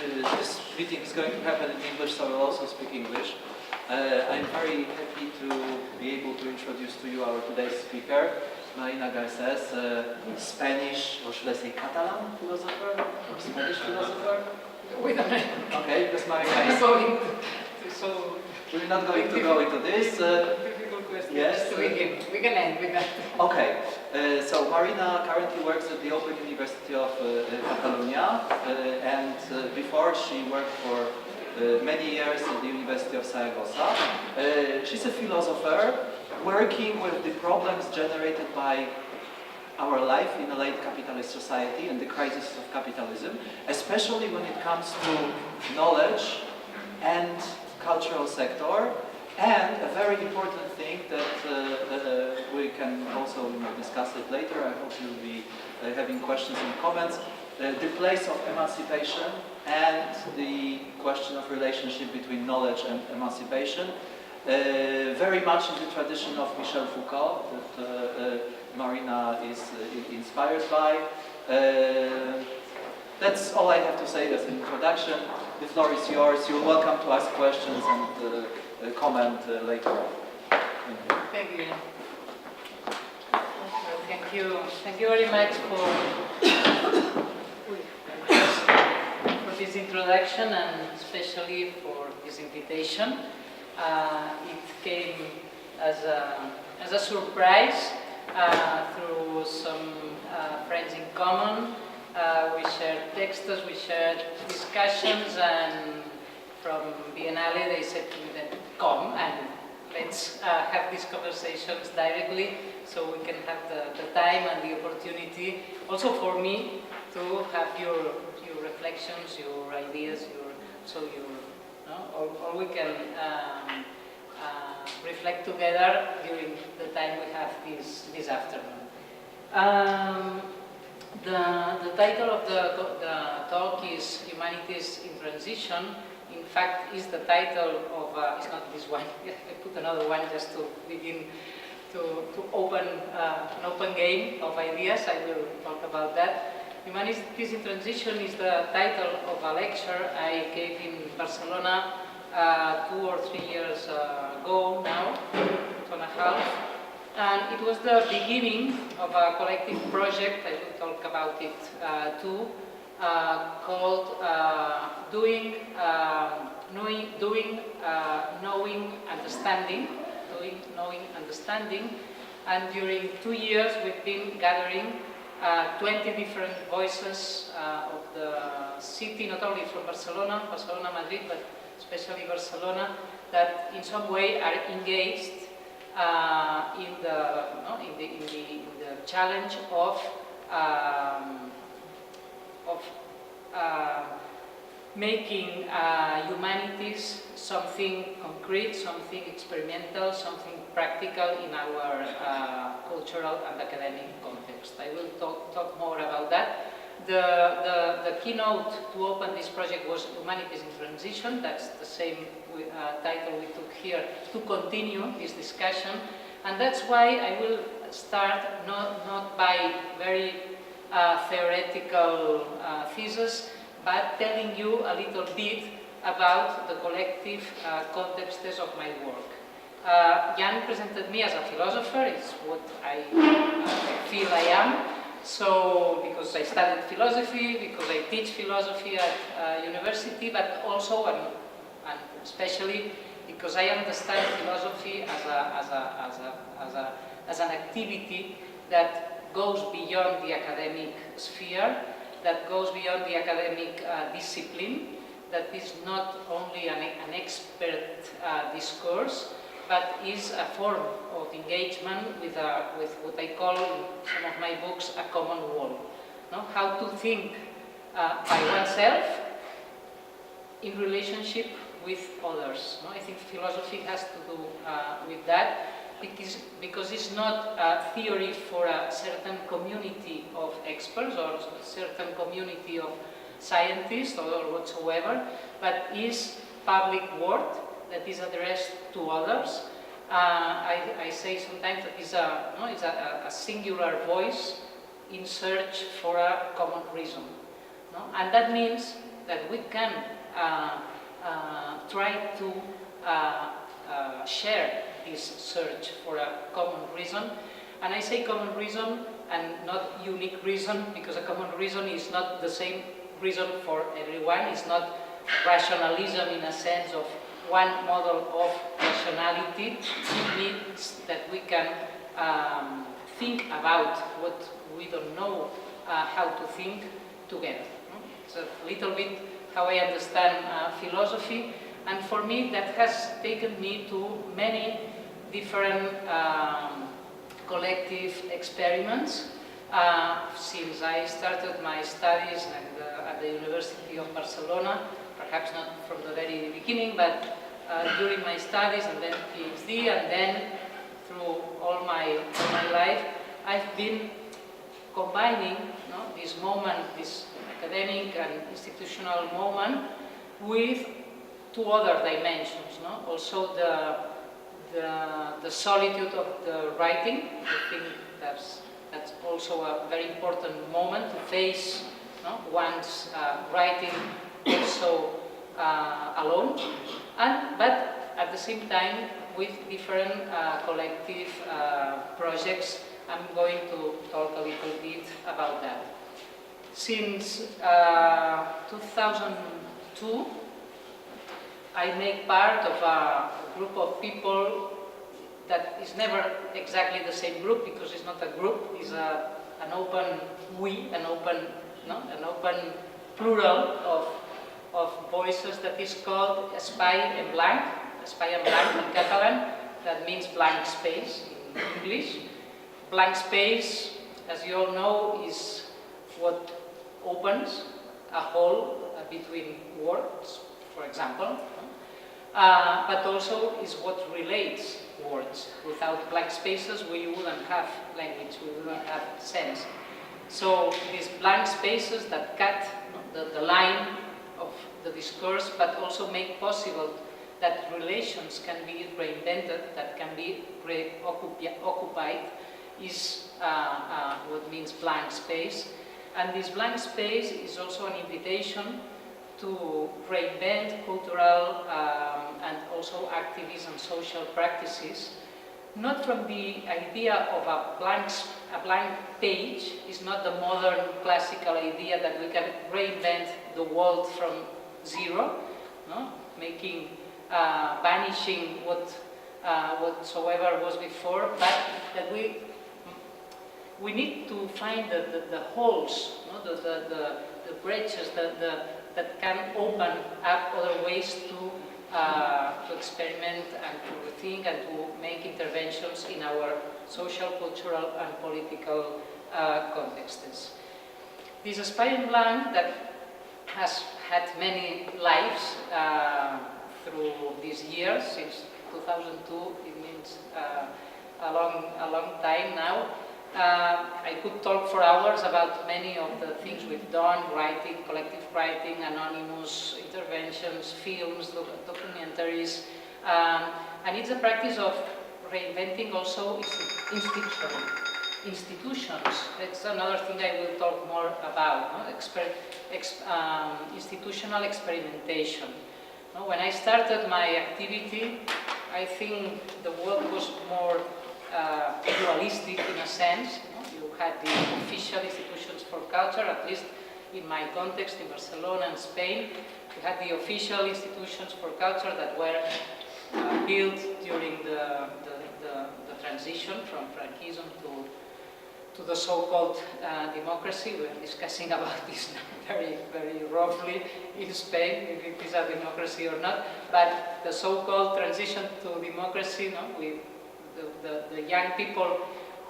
this meeting is going to happen in English, so I will also speak English. I'm very happy to be able to introduce to you our today's speaker, Marina Garcés, Spanish, or should I say Catalan philosopher, or Spanish philosopher? Wait a minute. Okay, because Marina is... So we're not going to go into this. Difficult question. Yes. We can end with that. Okay, so Marina currently works at the Open University of Catalonia, and before she worked for many years at the University of Saragossa. She's a philosopher working with the problems generated by our life in a late capitalist society and the crisis of capitalism, especially when it comes to knowledge and cultural sector. And a very important thing that we can also discuss it later. I hope you'll be having questions and comments. The place of emancipation and the question of relationship between knowledge and emancipation. Very much in the tradition of Michel Foucault that Marina is inspired by. That's all I have to say as an introduction. The floor is yours. You're welcome to ask questions and comment later on. Thank you. Thank you very much for this introduction and especially for this invitation. It came as a surprise through some friends in common. We shared texts, we shared discussions, and from Biennale they said to me that come and let's have these conversations directly so we can have the time and the opportunity also for me to have your reflections, your ideas, all we can reflect together during the time we have this afternoon. The title of the talk is Humanities in Transition. In fact, is the title of, it's not this one, I put another one just to begin to open an open game of ideas. I will talk about that. Humanities in Transition is the title of a lecture I gave in Barcelona 2 or 3 years ago now, 2.5. And it was the beginning of a collective project, I will talk about it too, called Knowing, Understanding. And during 2 years we've been gathering 20 different voices of the city, not only from Barcelona, Madrid, but especially Barcelona, that in some way are engaged in the challenge of making humanities something concrete, something experimental, something practical in our cultural and academic context. I will talk more about that. The keynote to open this project was Humanities in Transition. That's the same title we took here to continue this discussion. And that's why I will start not by very theoretical thesis, but telling you a little bit about the collective contexts of my work. Jan presented me as a philosopher, it's what I feel I am. So, because I studied philosophy, because I teach philosophy at university, but also and especially because I understand philosophy as an activity that goes beyond the academic sphere, that goes beyond the academic discipline, that is not only an expert discourse, but is a form of engagement with what I call in some of my books a common wall. No? How to think by oneself in relationship with others. No? I think philosophy has to do with that, because it's not a theory for a certain community of experts or a certain community of scientists or whatsoever, but is public word that is addressed to others. I say sometimes that it's a singular voice in search for a common reason. No? And that means that we can try to share this search for a common reason. And I say common reason and not unique reason, because a common reason is not the same reason for everyone. It's not rationalism in a sense of one model of rationality. It means that we can think about what we don't know how to think together. It's a little bit how I understand philosophy, and for me that has taken me to many different collective experiments since I started my studies at the University of Barcelona, perhaps not from the very beginning, but during my studies and then PhD, and then through all my life, I've been combining this moment, this academic and institutional moment, with two other dimensions. Also the solitude of the writing. I think that's also a very important moment to face one's writing also alone, but at the same time with different collective projects. I'm going to talk a little bit about that. Since 2002, I make part of a group of people that is never exactly the same group, because it's not a group, it's an open an open plural of voices that is called Espai en Blanc in Catalan. That means blank space in English. Blank space, as you all know, is what opens a hole between words, for example, but also is what relates words. Without blank spaces, we wouldn't have language, we wouldn't have sense. So these blank spaces that cut the line of the discourse, but also make possible that relations can be reinvented, that can be occupied, is what means blank space. And this blank space is also an invitation to reinvent cultural and also activism and social practices, not from the idea of a blank page. Is not the modern classical idea that we can reinvent the world from zero, making vanishing whatsoever was before, but that we need to find the holes, the breaches that can open up other ways to experiment and to rethink and to make interventions in our social, cultural and political contexts. This Espai en Blanc that has had many lives through these years, since 2002, it means a long time now. I could talk for hours about many of the things we've done: writing, collective writing, anonymous interventions, films, documentaries, and it's a practice of reinventing also institutions. That's another thing I will talk more about, institutional experimentation. When I started my activity, I think the world was more dualistic in a sense. You had the official institutions for culture, at least in my context in Barcelona and Spain. You had the official institutions for culture that were built during the transition from Franquism to the so-called democracy. We are discussing about this very, very roughly in Spain, if it is a democracy or not. But the so-called transition to democracy, with the young people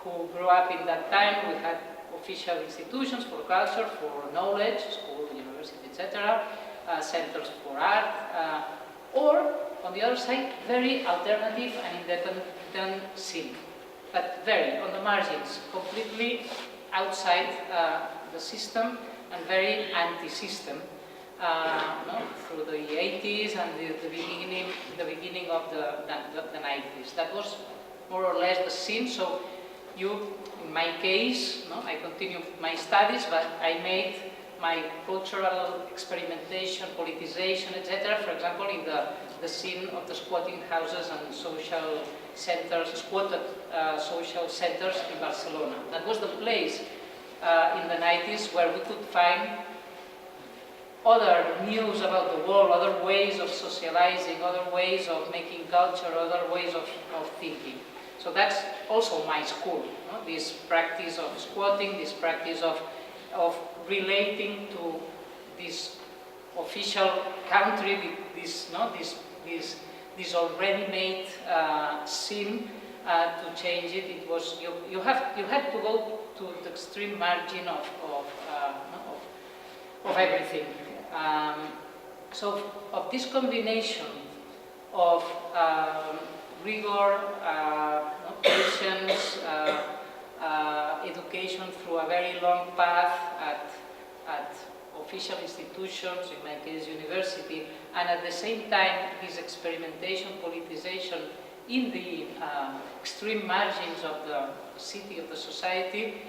who grew up in that time, we had official institutions for culture, for knowledge, school, university, etc., centers for art, or, on the other side, very alternative and independent scene, but very on the margins, completely outside the system and very anti-system, through the 80s and the beginning of the 90s. That was more or less the scene. So in my case, I continued my studies, but I made my cultural experimentation, politicization, etc. For example, in the scene of the squatting houses and social centers, squatted social centers in Barcelona. That was the place in the 90s where we could find other news about the world, other ways of socializing, other ways of making culture, other ways of thinking. So that's also my school, no? This practice of squatting, this practice of relating to this official country, this already made scene to change it. It was you had to go to the extreme margin of everything. So of this combination of rigor, patience, education through a very long path at official institutions, in my case university, and at the same time this experimentation, politicization in the extreme margins of the city, of the society,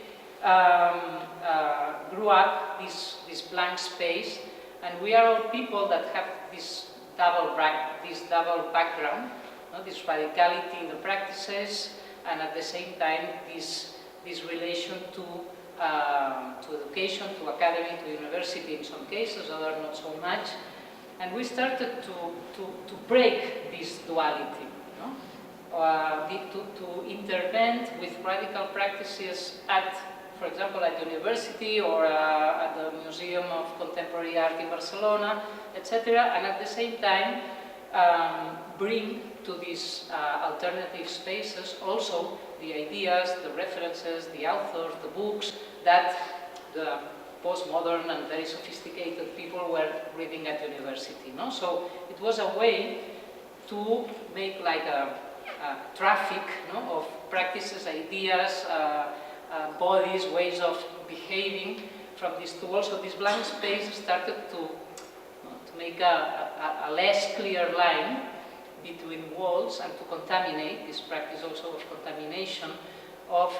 grew up this blank space, and we are all people that have this double background, no? This radicality in the practices, and at the same time this relation to education, to academy, to university in some cases, other not so much, and we started to break this duality, no? To intervene with radical practices at, for example, at university or at the Museum of Contemporary Art in Barcelona, etc., and at the same time bring to these alternative spaces also the ideas, the references, the authors, the books that the postmodern and very sophisticated people were reading at university. No? So it was a way to make like a traffic, no, of practices, ideas, bodies, ways of behaving from these tools. So this blank space started to make a less clear line between walls and to contaminate, this practice also of contamination of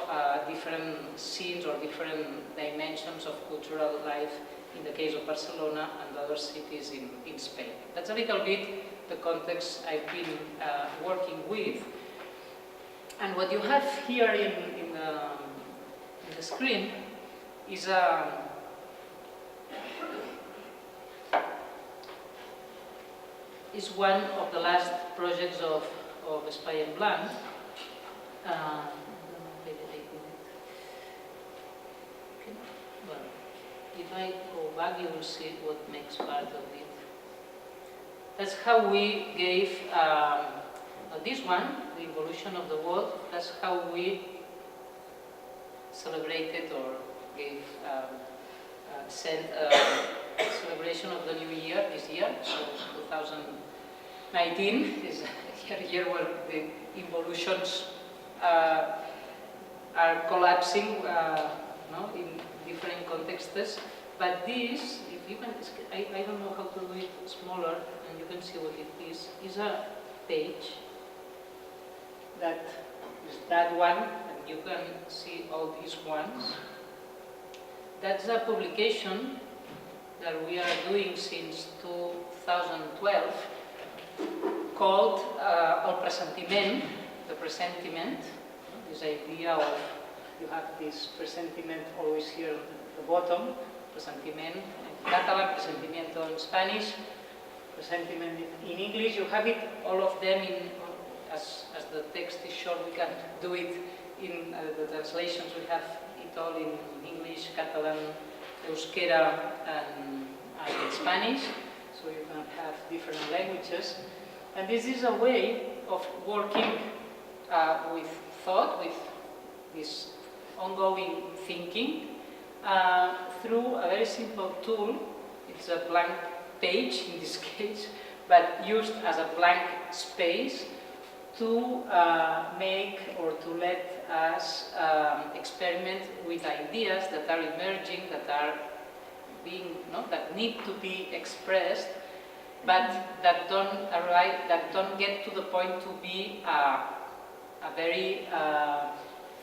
different scenes or different dimensions of cultural life in the case of Barcelona and other cities in Spain. That's a little bit the context I've been working with. And what you have here in the screen is one of the last projects of Espai en Blanc. Well, if I go back, you will see what makes part of it. That's how we gave this one, the evolution of the world. That's how we celebrated or gave sent a celebration of the new year this year. So 2019 is a year where the evolutions are collapsing, no, in different contexts. But this, if you can, I don't know how to do it smaller, and you can see what it is a page that is that one, and you can see all these ones. That's a publication that we are doing since 2012 called El Presentiment, the presentiment, this idea of, you have this presentiment always here at the bottom, presentiment in Catalan, presentimiento in Spanish, presentiment in English. You have it, all of them, in, as the text is short, we can do it in the translations. We have it all in English, Catalan, Euskera, and Spanish, so you can have different languages. And this is a way of working with thought, with this ongoing thinking, through a very simple tool. It's a blank page in this case, but used as a blank space to make or to let us experiment with ideas that are emerging, that are being, that need to be expressed, but that don't arrive, that don't get to the point to be a very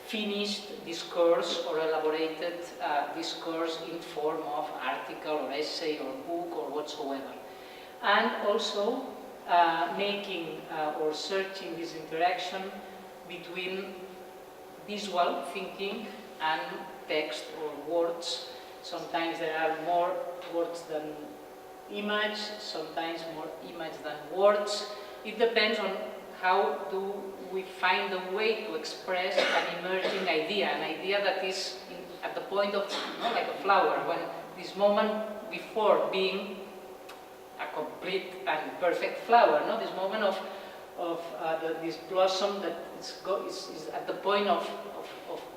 finished discourse or elaborated discourse in form of article or essay or book or whatsoever. And also making or searching this interaction between visual thinking and text or words. Sometimes there are more words than image, sometimes more image than words. It depends on how do we find a way to express an emerging idea, an idea that is at the point of, like a flower, when this moment before being a complete and perfect flower, this moment of this blossom that is at the point of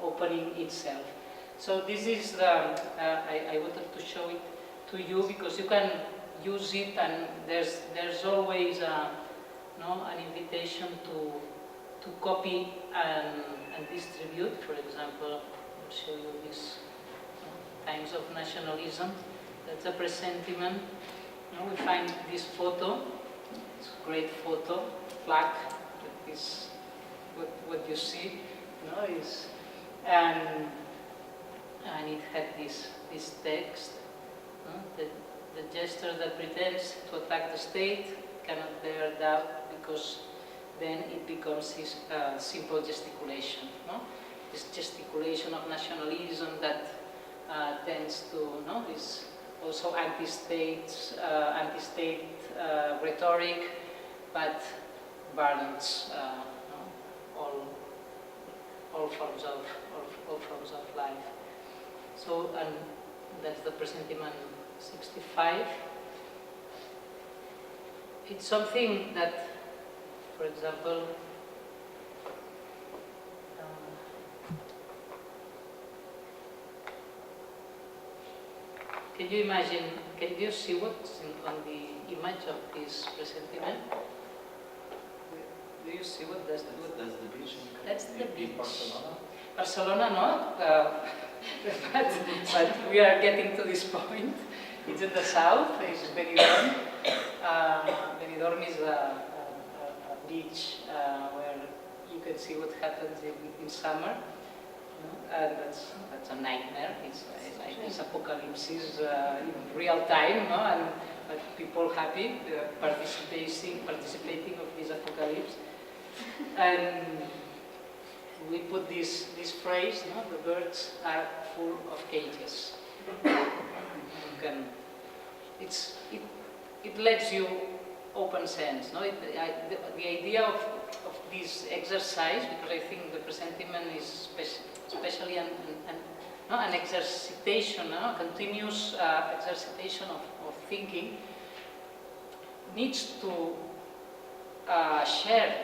opening itself. So this is I wanted to show it to you because you can use it, and there's always an invitation to copy and distribute. For example, I'll show you this Times of Nationalism. That's a presentiment. We find this photo. It's a great photo, flag. That is what you see. Is and it had this text. The gesture that pretends to attack the state cannot bear doubt, because then it becomes this simple gesticulation. This gesticulation of nationalism that tends to this also anti-state rhetoric, but burdens all forms of life. So, and that's the presentiment 65. It's something that, for example, can you imagine, can you see what's on the image of this presentiment? Do you see what does the beach? That's the beach. Barcelona? Barcelona, no. But we are getting to this point. It's in the south, it's Benidorm. Benidorm is a beach where you can see what happens in summer. And that's a nightmare. It's like this apocalypse in real time, and people happy participating of this apocalypse. And we put this phrase, the birds are full of cages. It lets you open sense. The idea of this exercise, because I think the presentiment is especially an exercitation, a continuous exercitation of thinking, needs to share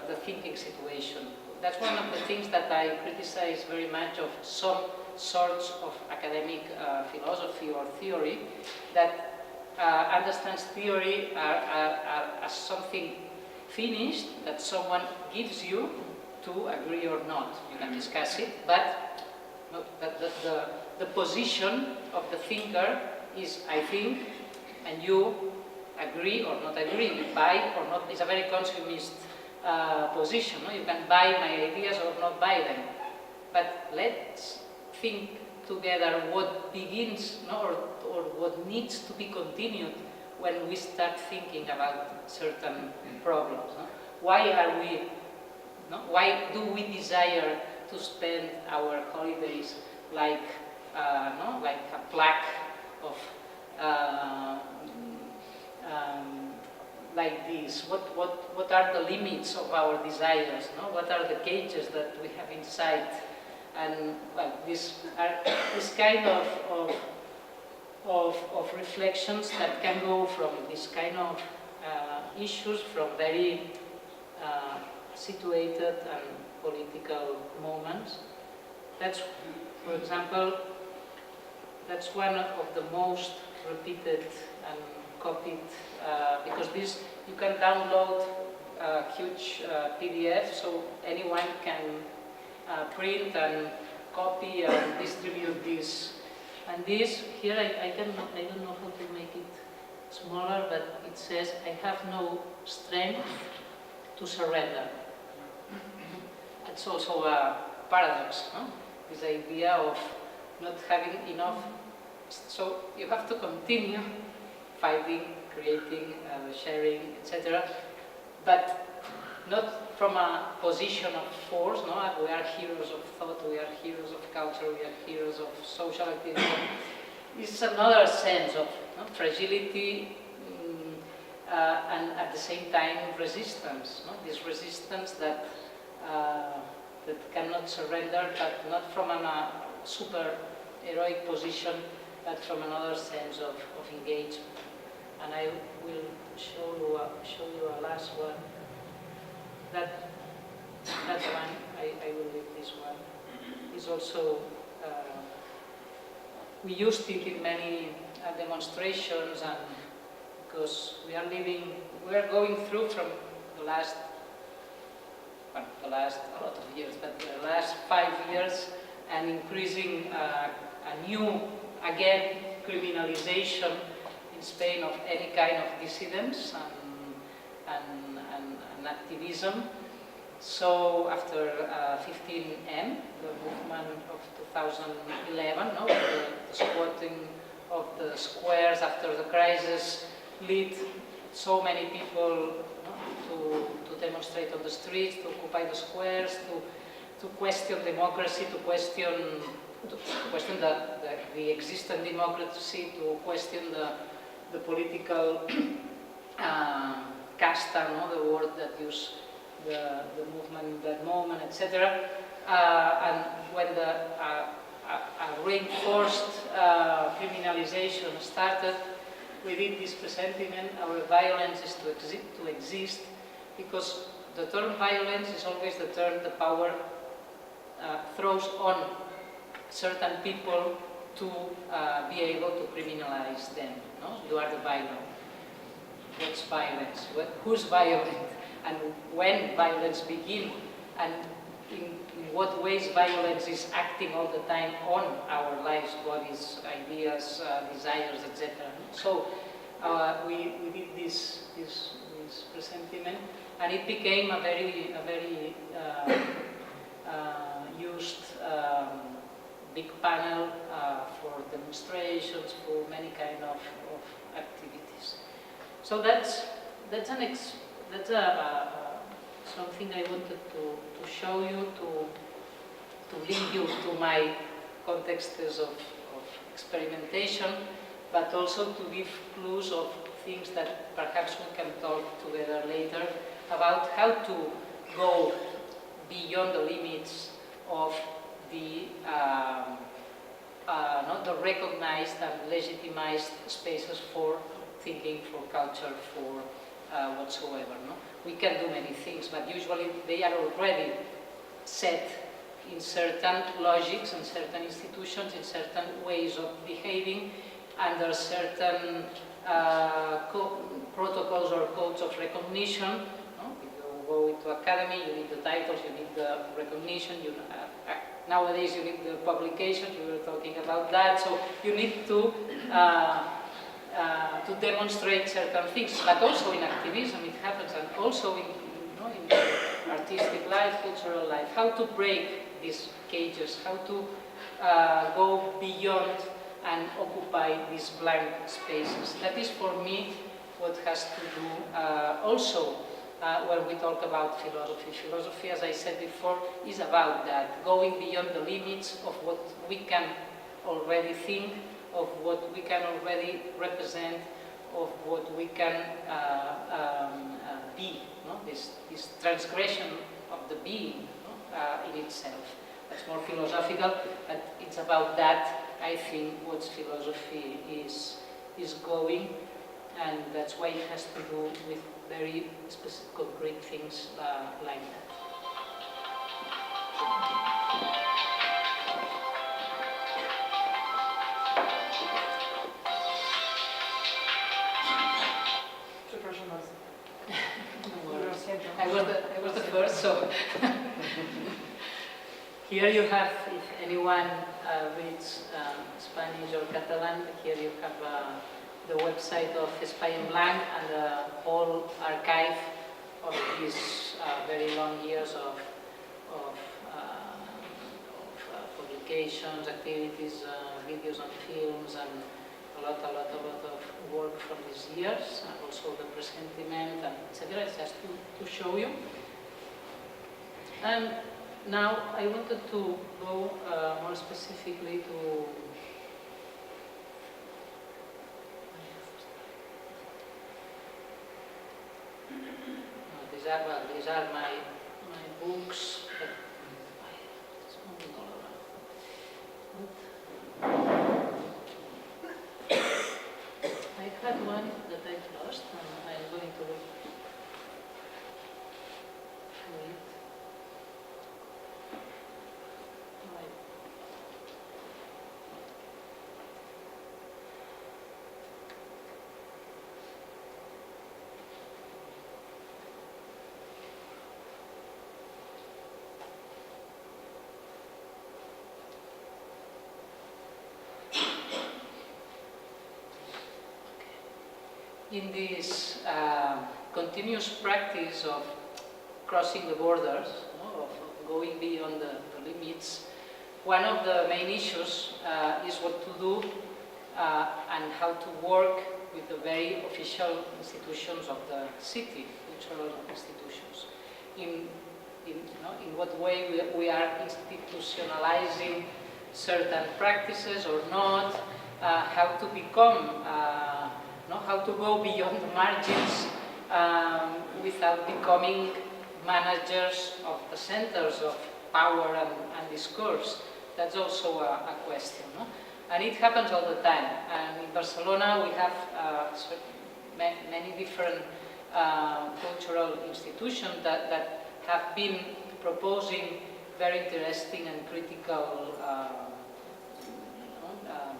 the thinking situation. That's one of the things that I criticize very much of some sorts of academic philosophy or theory, that understands theory as something finished that someone gives you to agree or not. You can discuss it, but the position of the thinker is I think, and you agree or not agree, buy or not. It's a very consumist position. You can buy my ideas or not buy them. But let's think together what begins or what needs to be continued when we start thinking about certain problems. Why do we desire to spend our holidays like a plaque of like this? What are the limits of our desires? What are the cages that we have inside? And this kind of reflections that can go from this kind of issues, from very situated and political moments. That's, for example, that's one of the most repeated and copied, because this you can download a huge PDF, so anyone can print and copy and distribute this. And this here, I don't know how to make it smaller, but it says, I have no strength to surrender. It's also a paradox, no? This idea of not having enough, so you have to continue fighting, creating, sharing, etc. But not from a position of force, no? We are heroes of thought, we are heroes of culture, we are heroes of social activism. It's another sense of fragility and at the same time resistance. No? This resistance that that cannot surrender, but not from a super heroic position, but from another sense of engagement. And I will show you a last one. That one, I will leave this one. Is also, we used it in many demonstrations, and because we are going through from the last a lot of years, but the last 5 years, and increasing a new, again, criminalization in Spain of any kind of dissidence and activism. So after 15M, the movement of 2011, no, the squatting of the squares after the crisis led so many people to demonstrate on the streets, to occupy the squares, to question democracy, to question the existing democracy, to question the political casta, no, the word that used the movement in that moment, etc. And when the reinforced criminalization started, we did this presentiment: our violence is to exist, because the term violence is always the term the power throws on certain people to be able to criminalize them. No? You are the violent. What's violence? Who's violent? And when violence begins? And in what ways violence is acting all the time on our lives, bodies, ideas, desires, etc. So we did this presentiment, and it became a very used big panel for demonstrations, for many kind of activities. So that's something I wanted to show you, to link you to my contexts of experimentation, but also to give clues of things that perhaps we can talk together later about how to go beyond the limits of the not the recognized and legitimized spaces for thinking, for culture, for whatsoever. No? We can do many things, but usually they are already set in certain logics and certain institutions, in certain ways of behaving, under certain protocols or codes of recognition. No? If you go into academy, you need the titles, you need the recognition. Nowadays, you need the publications. We were talking about that. So you need to demonstrate certain things, but also in activism it happens, and also in artistic life, cultural life. How to break these cages? How to go beyond and occupy these blank spaces? That is, for me, what has to do also when we talk about philosophy. Philosophy, as I said before, is about that, going beyond the limits of what we can already think, of what we can already represent, of what we can be. No? This transgression of the being, no? In itself. That's more philosophical, but it's about that, I think, what philosophy is going, and that's why it has to do with very specific, concrete things like that. I was the first, so here you have, if anyone reads Spanish or Catalan, here you have the website of Espai en Blanc and the whole archive of these very long years of publications, activities, videos on films, and a lot of work from these years, and also the presentiment, and etc. It's just to show you. And now I wanted to go more specifically to these are my books. It's moving all around. I had one that I lost, and I'm going to look for it. In this continuous practice of crossing the borders, of going beyond the limits, one of the main issues is what to do and how to work with the very official institutions of the city, cultural institutions. In what way we are institutionalizing certain practices or not, how to become how to go beyond the margins without becoming managers of the centers of power and discourse. That's also a question. No? And it happens all the time. And in Barcelona we have many different cultural institutions that have been proposing very interesting and critical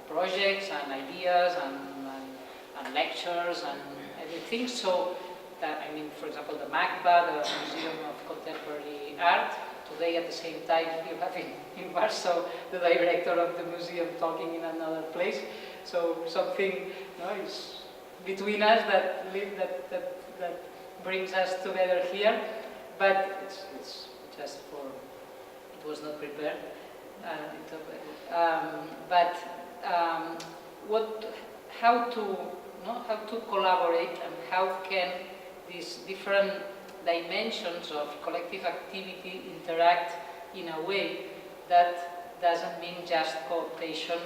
projects and ideas and lectures and everything. So, for example, the MACBA, the Museum of Contemporary Art. Today, at the same time, you have in Warsaw the director of the museum talking in another place. So something is between us that brings us together here. But it's just for it was not prepared. How to collaborate and how can these different dimensions of collective activity interact in a way that doesn't mean just cooptation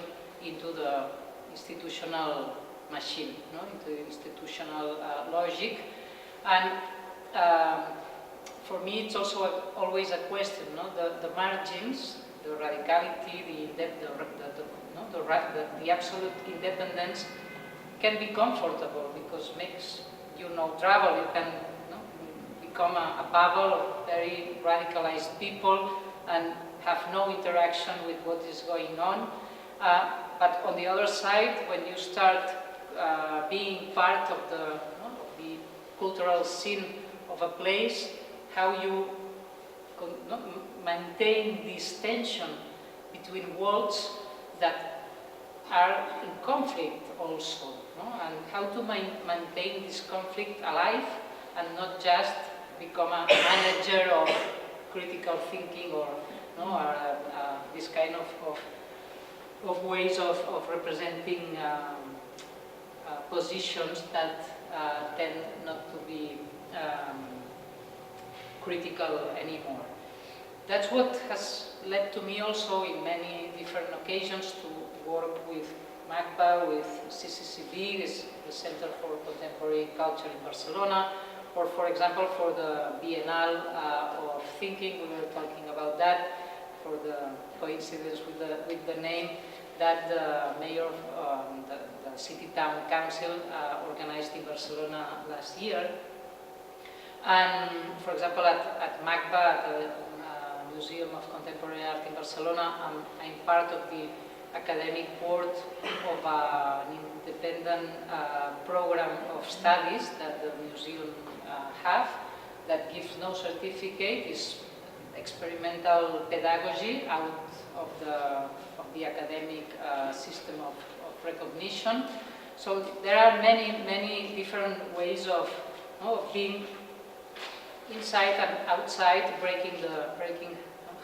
into the institutional machine, into the institutional logic. And for me it's also always a question, the margins, the radicality, the absolute independence can be comfortable because makes travel. You can become a bubble of very radicalized people and have no interaction with what is going on. But on the other side, when you start being part of the cultural scene of a place, how you maintain this tension between worlds that are in conflict also, and how to maintain this conflict alive and not just become a manager of critical thinking or this kind of ways of representing positions that tend not to be critical anymore. That's what has led to me also in many different occasions to work with MACBA, with CCCB, the Center for Contemporary Culture in Barcelona, or for example for the Bienal of Thinking. We were talking about that, for the coincidence with the name that the mayor of the City Town Council organized in Barcelona last year. And for example at MACBA, at the Museum of Contemporary Art in Barcelona, I'm part of the academic board of an independent program of studies that the museum have that gives no certificate. Is experimental pedagogy out of the academic system of recognition. So there are many different ways of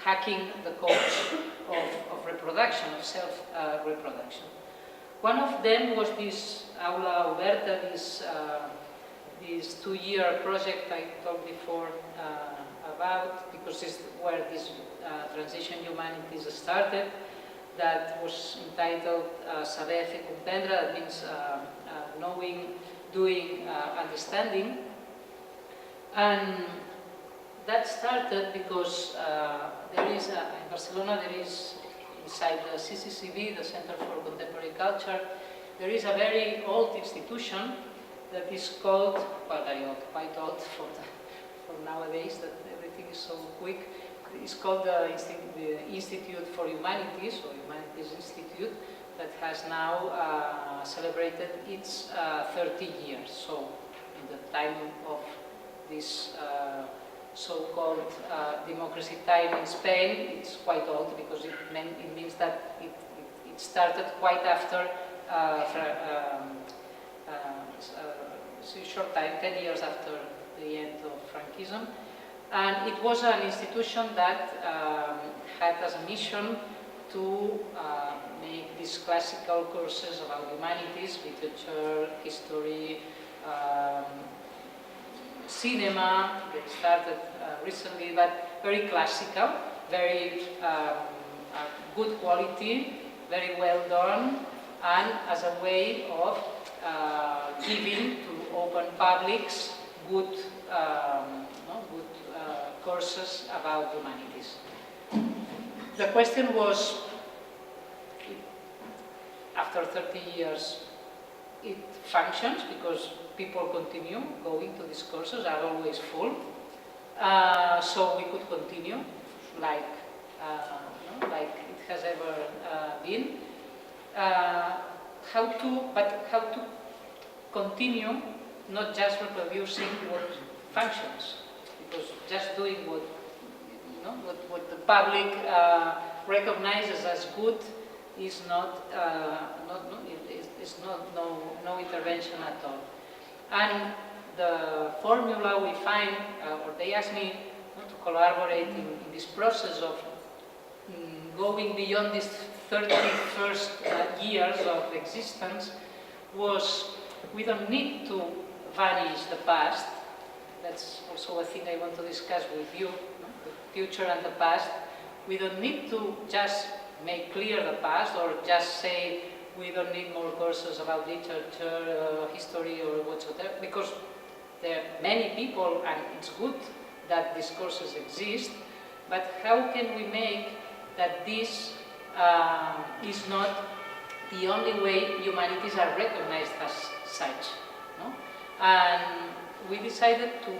hacking the codes of reproduction, of self-reproduction. One of them was this Aula Oberta, this 2-year project I talked before about, because it's where this transition humanities started, that was entitled Saber Fer Comprendre, that means knowing, doing, understanding. And that started because there is, in Barcelona, there is, inside the CCCB, the Center for Contemporary Culture, there is a very old institution that is called, well, very old, quite old for nowadays, that everything is so quick. It's called the Institute for Humanities, or Humanities Institute, that has now celebrated its 30 years. So, in the time of this so-called democracy time in Spain, it's quite old, because it means that it started quite after a short time, 10 years after the end of Franquism. And it was an institution that had as a mission to make these classical courses about humanities, literature, history, cinema. They started recently, but very classical, very good quality, very well done, and as a way of giving to open publics good courses about humanities. The question was, after 30 years, it functions because people continue going to these courses, are always full. So we could continue like it has ever been. How to continue, not just reproducing what functions, because just doing what the public recognizes as good is not no intervention at all. And the formula we find, or they asked me to collaborate in this process of going beyond these 31st years of existence, was we don't need to vanish the past. That's also a thing I want to discuss with you, the future and the past. We don't need to just make clear the past, or just say we don't need more courses about literature, history, or whatsoever, because there are many people, and it's good that these courses exist, but how can we make that this is not the only way humanities are recognized as such? No? And we decided to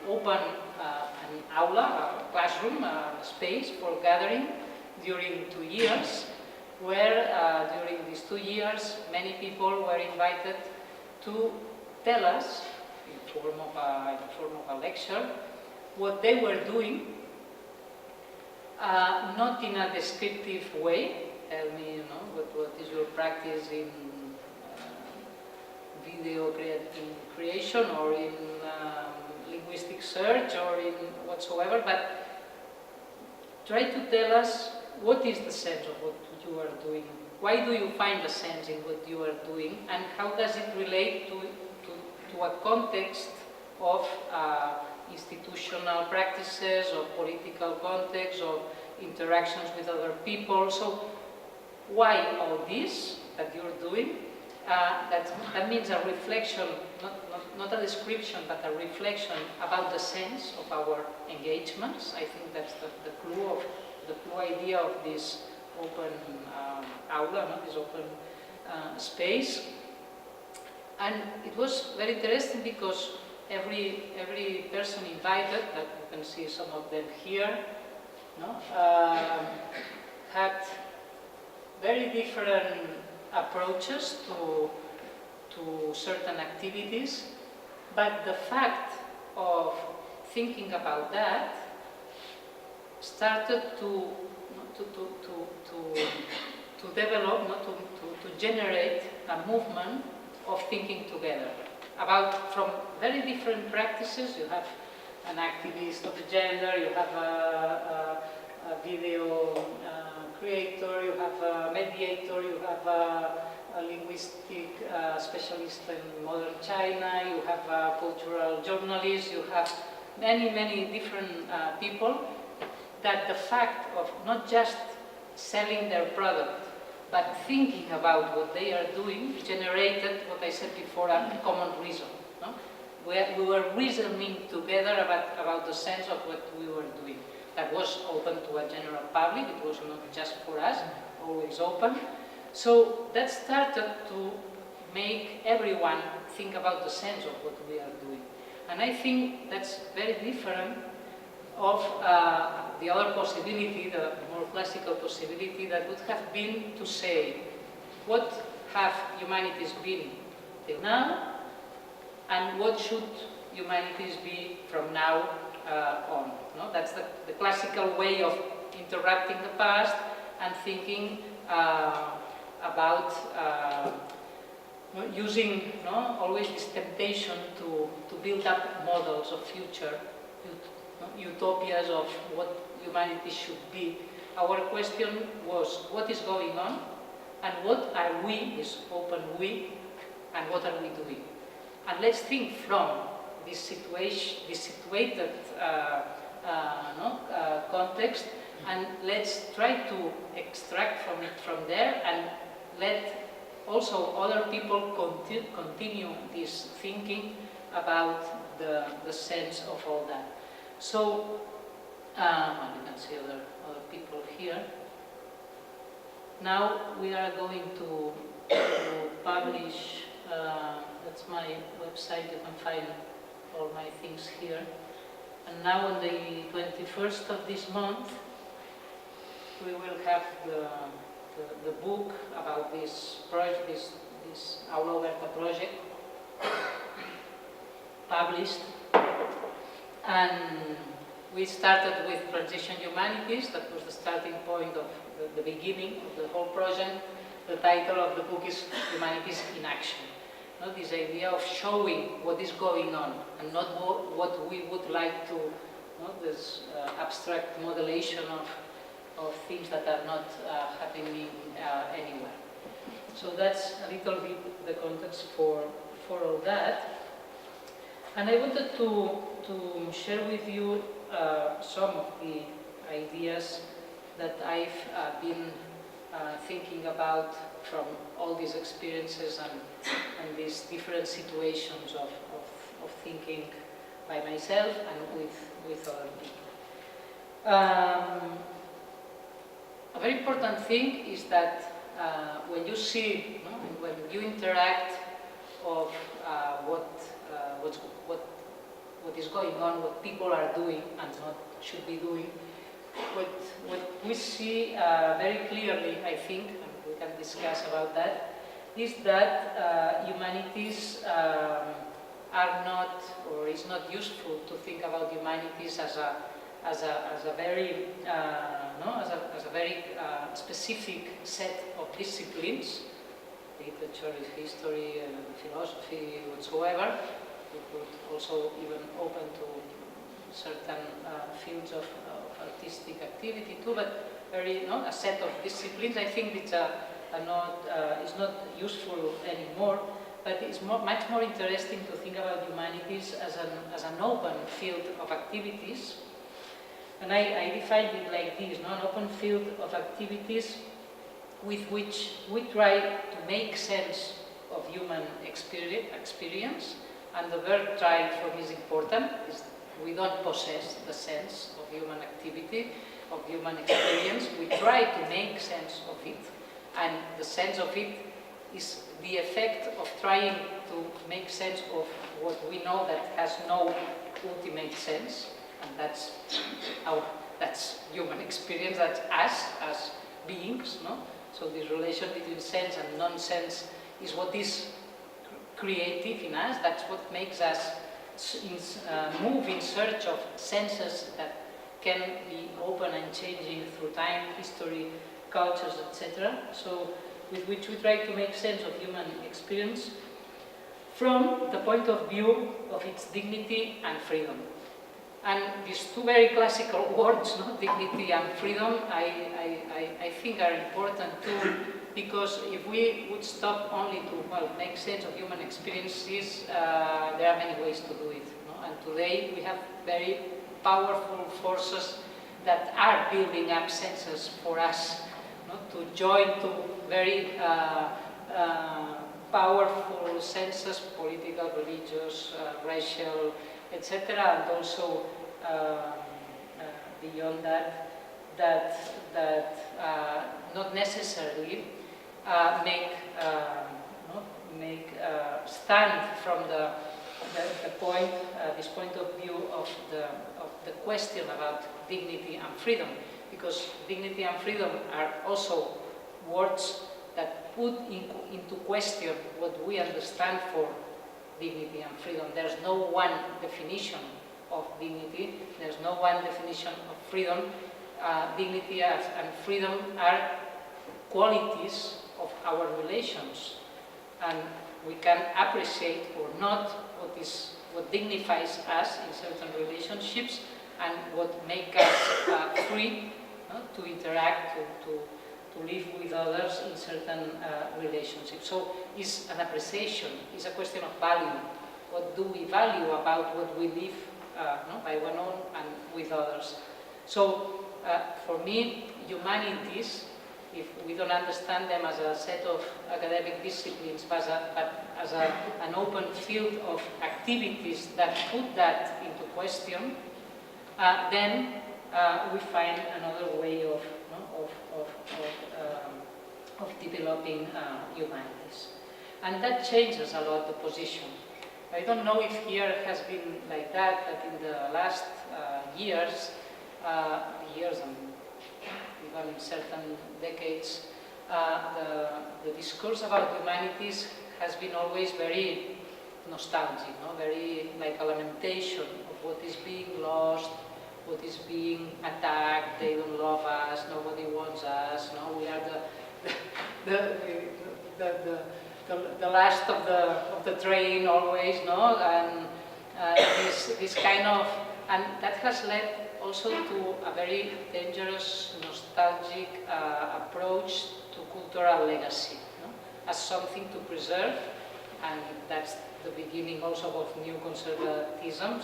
open an aula, a classroom, a space for gathering during 2 years, where during these 2 years many people were invited to tell us, in form of a lecture, what they were doing, not in a descriptive way. Tell me, what is your practice in video creation, or in linguistic search, or in whatsoever, but try to tell us what is the sense of what you are doing. Why do you find a sense in what you are doing, and how does it relate to a context of institutional practices, of political context, of interactions with other people? So why all this that you're doing? That means a reflection, not a description, but a reflection about the sense of our engagements. I think that's the clue idea of this open aula, this open space. And it was very interesting because every person invited, that you can see some of them here, had very different approaches to certain activities, but the fact of thinking about that started to develop, to generate a movement of thinking together from very different practices. You have an activist of gender, you have a video creator, you have a mediator, you have a linguistic specialist in modern China, you have a cultural journalist, you have many different people, that the fact of not just selling their product, but thinking about what they are doing generated what I said before, a common reason. No? We were reasoning together about the sense of what we were doing. That was open to a general public, it was not just for us, always open. So that started to make everyone think about the sense of what we are doing. And I think that's very different of the other possibility, the more classical possibility that would have been to say, what have humanities been till now, and what should humanities be from now on? No? That's the classical way of interrupting the past and thinking about using always this temptation to build up models of future, utopias of what humanity should be. Our question was, what is going on, and what are we, is open we, and what are we doing? And let's think from this situation, this situated context, and let's try to extract from it from there, and let also other people continue this thinking about the sense of all that. So, you can see other people here. Now we are going to publish, that's my website, you can find all my things here. And now on the 21st of this month, we will have the book about this project, this Aula Oberta project, published. And we started with Transition Humanities, that was the starting point of the beginning of the whole project. The title of the book is Humanities in Action. This idea of showing what is going on, and not what we would like to, this abstract modelation of things that are not happening anywhere. So that's a little bit the context for all that. And I wanted to share with you some of the ideas that I've been thinking about from all these experiences and these different situations of thinking by myself and with other people. A very important thing is that when you see, when you interact of what is going on, what people are doing and what should be doing, what we see very clearly, I think, and we can discuss about that, is that humanities are not, or it's not useful to think about humanities as a very specific set of disciplines. Literature, history, philosophy, whatsoever. We could also even open to certain fields of artistic activity too, but a set of disciplines. I think it's not useful anymore, but it's much more interesting to think about humanities as an open field of activities. And I define it like this, an open field of activities with which we try to make sense of human experience, and the verb try for me is important. We don't possess the sense of human activity, of human experience. We try to make sense of it, and the sense of it is the effect of trying to make sense of what we know that has no ultimate sense, and that's human experience, that's us as beings, So this relation between sense and non-sense is what is creative in us. That's what makes us move in search of senses that can be open and changing through time, history, cultures, etc. So with which we try to make sense of human experience from the point of view of its dignity and freedom. And these two very classical words, no, dignity and freedom, I think are important too, because if we would stop only to, well, make sense of human experiences, there are many ways to do it. No? And today we have very powerful forces that are building up senses for us, no? To join to very powerful senses, political, religious, racial, etc., and also beyond that, not necessarily make stand from the point, this point of view of the question about dignity and freedom, because dignity and freedom are also words that put into question what we understand for dignity and freedom. There's no one definition of dignity, there's no one definition of freedom. Dignity and freedom are qualities of our relations, and we can appreciate or not what dignifies us in certain relationships and what makes us free, to interact, to live with others in certain relationships. So it's an appreciation, it's a question of value. What do we value about what we live by one own and with others? So for me, humanities, if we don't understand them as a set of academic disciplines, but as an open field of activities that put that into question, then we find another way of developing humanities. And that changes a lot the position. I don't know if here has been like that, but in the last years and even in certain decades, the discourse about humanities has been always very nostalgic, very like a lamentation of what is being lost, what is being attacked, they don't love us, nobody wants us, no, we are the last of the train always, no, and this kind of, and that has led also to a very dangerous, nostalgic approach to cultural legacy, as something to preserve, and that's the beginning also of new conservatism,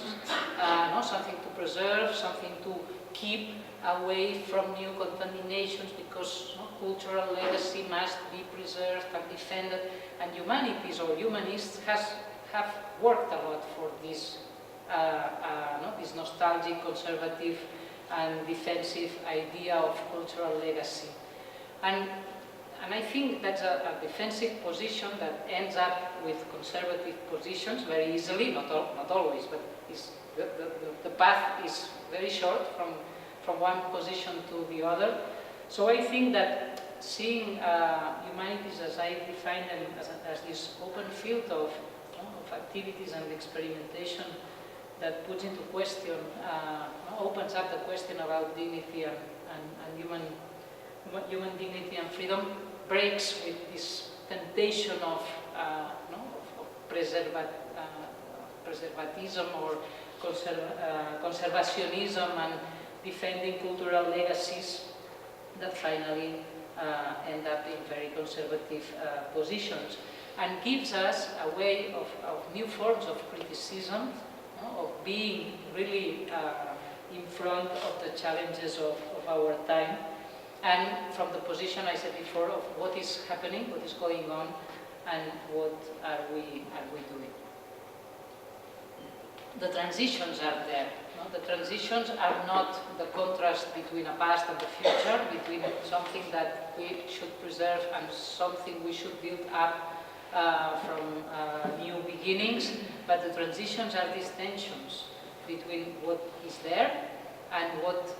something to preserve, something to keep away from new contaminations, because cultural legacy must be preserved and defended, and humanities or humanists have worked a lot for this, this nostalgic, conservative and defensive idea of cultural legacy. And I think that's a defensive position that ends up with conservative positions very easily, not always, but the path is very short from one position to the other. So I think that seeing humanities, as I define them, as this open field of activities and experimentation that puts into question, opens up the question about dignity and human dignity and freedom, breaks with this temptation of preservatism or conservationism and defending cultural legacies that finally end up in very conservative positions, and gives us a way of new forms of criticism, of being really in front of the challenges of our time, and from the position I said before of what is happening, what is going on, and what are we doing. The transitions are there. The transitions are not the contrast between a past and the future, between something that we should preserve and something we should build up from new beginnings, but the transitions are these tensions between what is there and what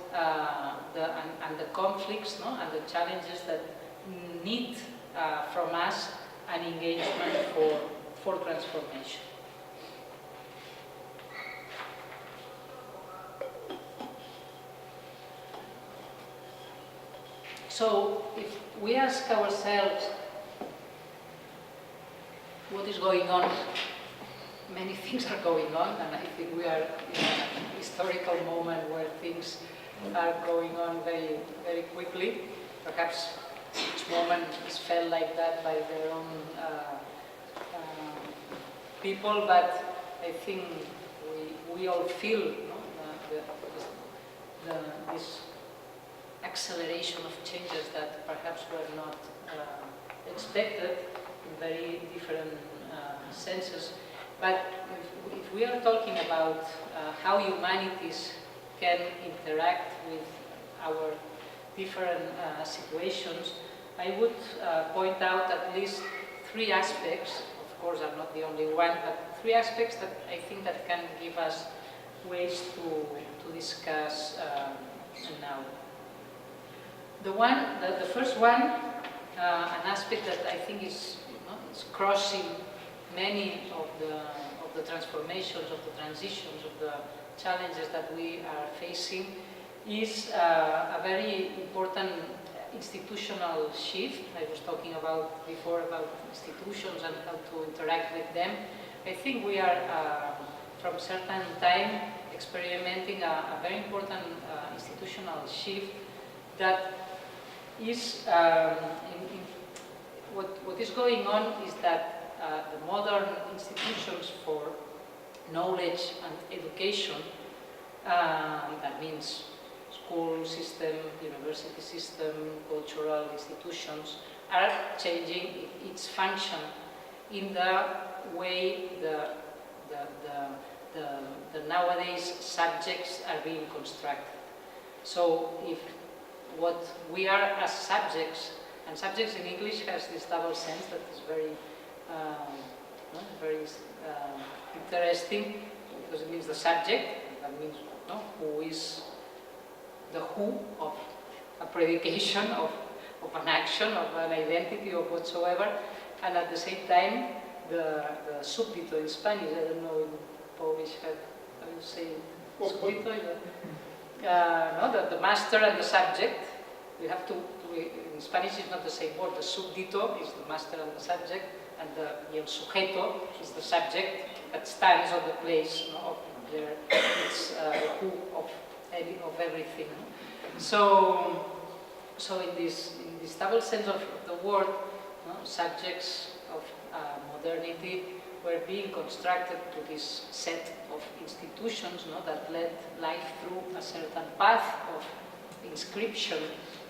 the conflicts, and the challenges that need from us an engagement for transformation. So if we ask ourselves what is going on many things are going on, and I think we are in a historical moment where things are going on very, very quickly. Perhaps each moment is felt like that by their own people, but I think we all feel, you know, this acceleration of changes that perhaps were not expected in very different senses. But if we are talking about how humanities can interact with our different situations, I would point out at least three aspects. Of course, I'm not the only one, but three aspects that I think that can give us ways to discuss now. The first one, an aspect that I think is, it's crossing many of the transformations, of the transitions, of the challenges that we are facing, is a very important institutional shift. I was talking about before about institutions and how to interact with them. I think we are from a certain time experimenting a very important institutional shift that is what is going on is that the modern institutions for knowledge and education, that means school system, university system, cultural institutions, are changing its function in the way the nowadays subjects are being constructed. So if what we are as subjects, and subjects in English has this double sense that is very interesting, because it means the subject, that means who is the who of a predication, of an action, of an identity, of whatsoever, and at the same time the súbdito in Spanish, I don't know in Polish how you say súbdito, the master and the subject. We have to in Spanish is not the same word. The súbdito is the master and the subject, and el sujeto is the subject that stands on the place of there. It's the who of everything. So in this double sense of the word, subjects of modernity were being constructed to this set of institutions that led life through a certain path of inscription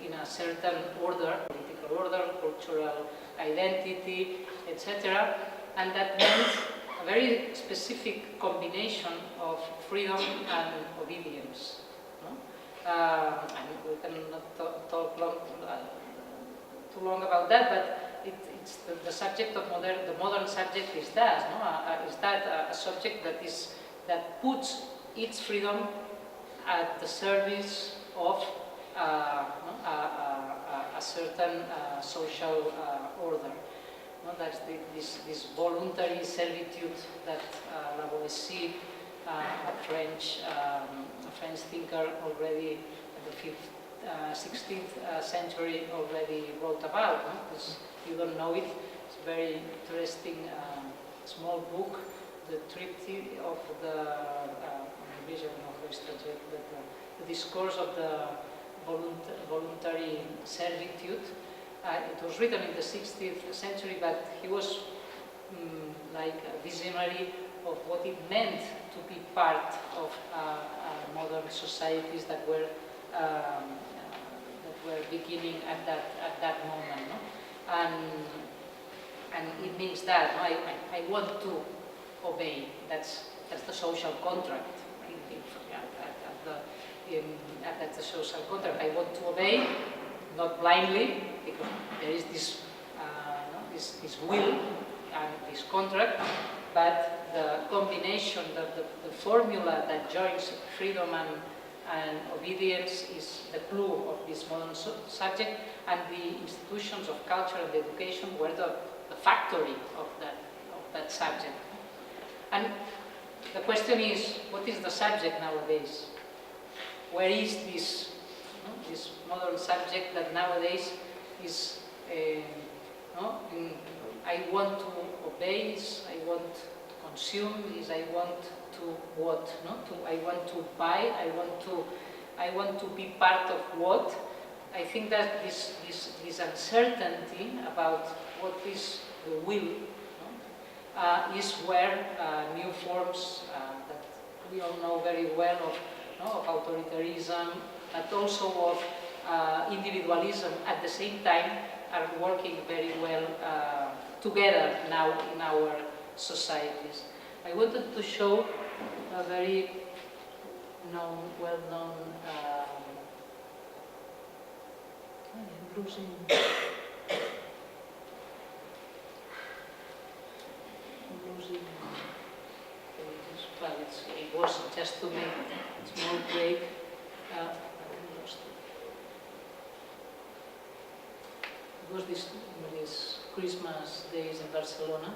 in a certain order, political order, cultural identity, etc. And that meant a very specific combination of freedom and obedience. And we cannot talk too long about that, but it's the subject of the modern subject is that, a subject that puts its freedom at the service of a certain social order. That's this voluntary servitude that Lavoisier, a French thinker already in the 16th century already wrote about. Because you don't know it, it's a very interesting small book, the triptych of the the discourse of the voluntary servitude. It was written in the 16th century, but he was like a visionary of what it meant to be part of modern societies that were beginning at that moment. And it means that I want to obey. That's the social contract. That's the social contract. I want to obey, not blindly, because there is this will and this contract, but the combination, the formula that joins freedom and obedience is the clue of this modern subject, and the institutions of culture and education were the factory of that subject. And the question is, what is the subject nowadays? Where is this modern subject that nowadays is, I want to obey, I want to consume is I want to what, no? I want to buy, I want to be part of what. I think that this uncertainty about what is the will, no? Is where new forms that we all know very well of, no? Of authoritarianism, but also of individualism at the same time are working very well together now in our societies. I wanted to show a very well-known I'm losing pages. Well, it was just to make a small break. I lost it. It was this Christmas days in Barcelona.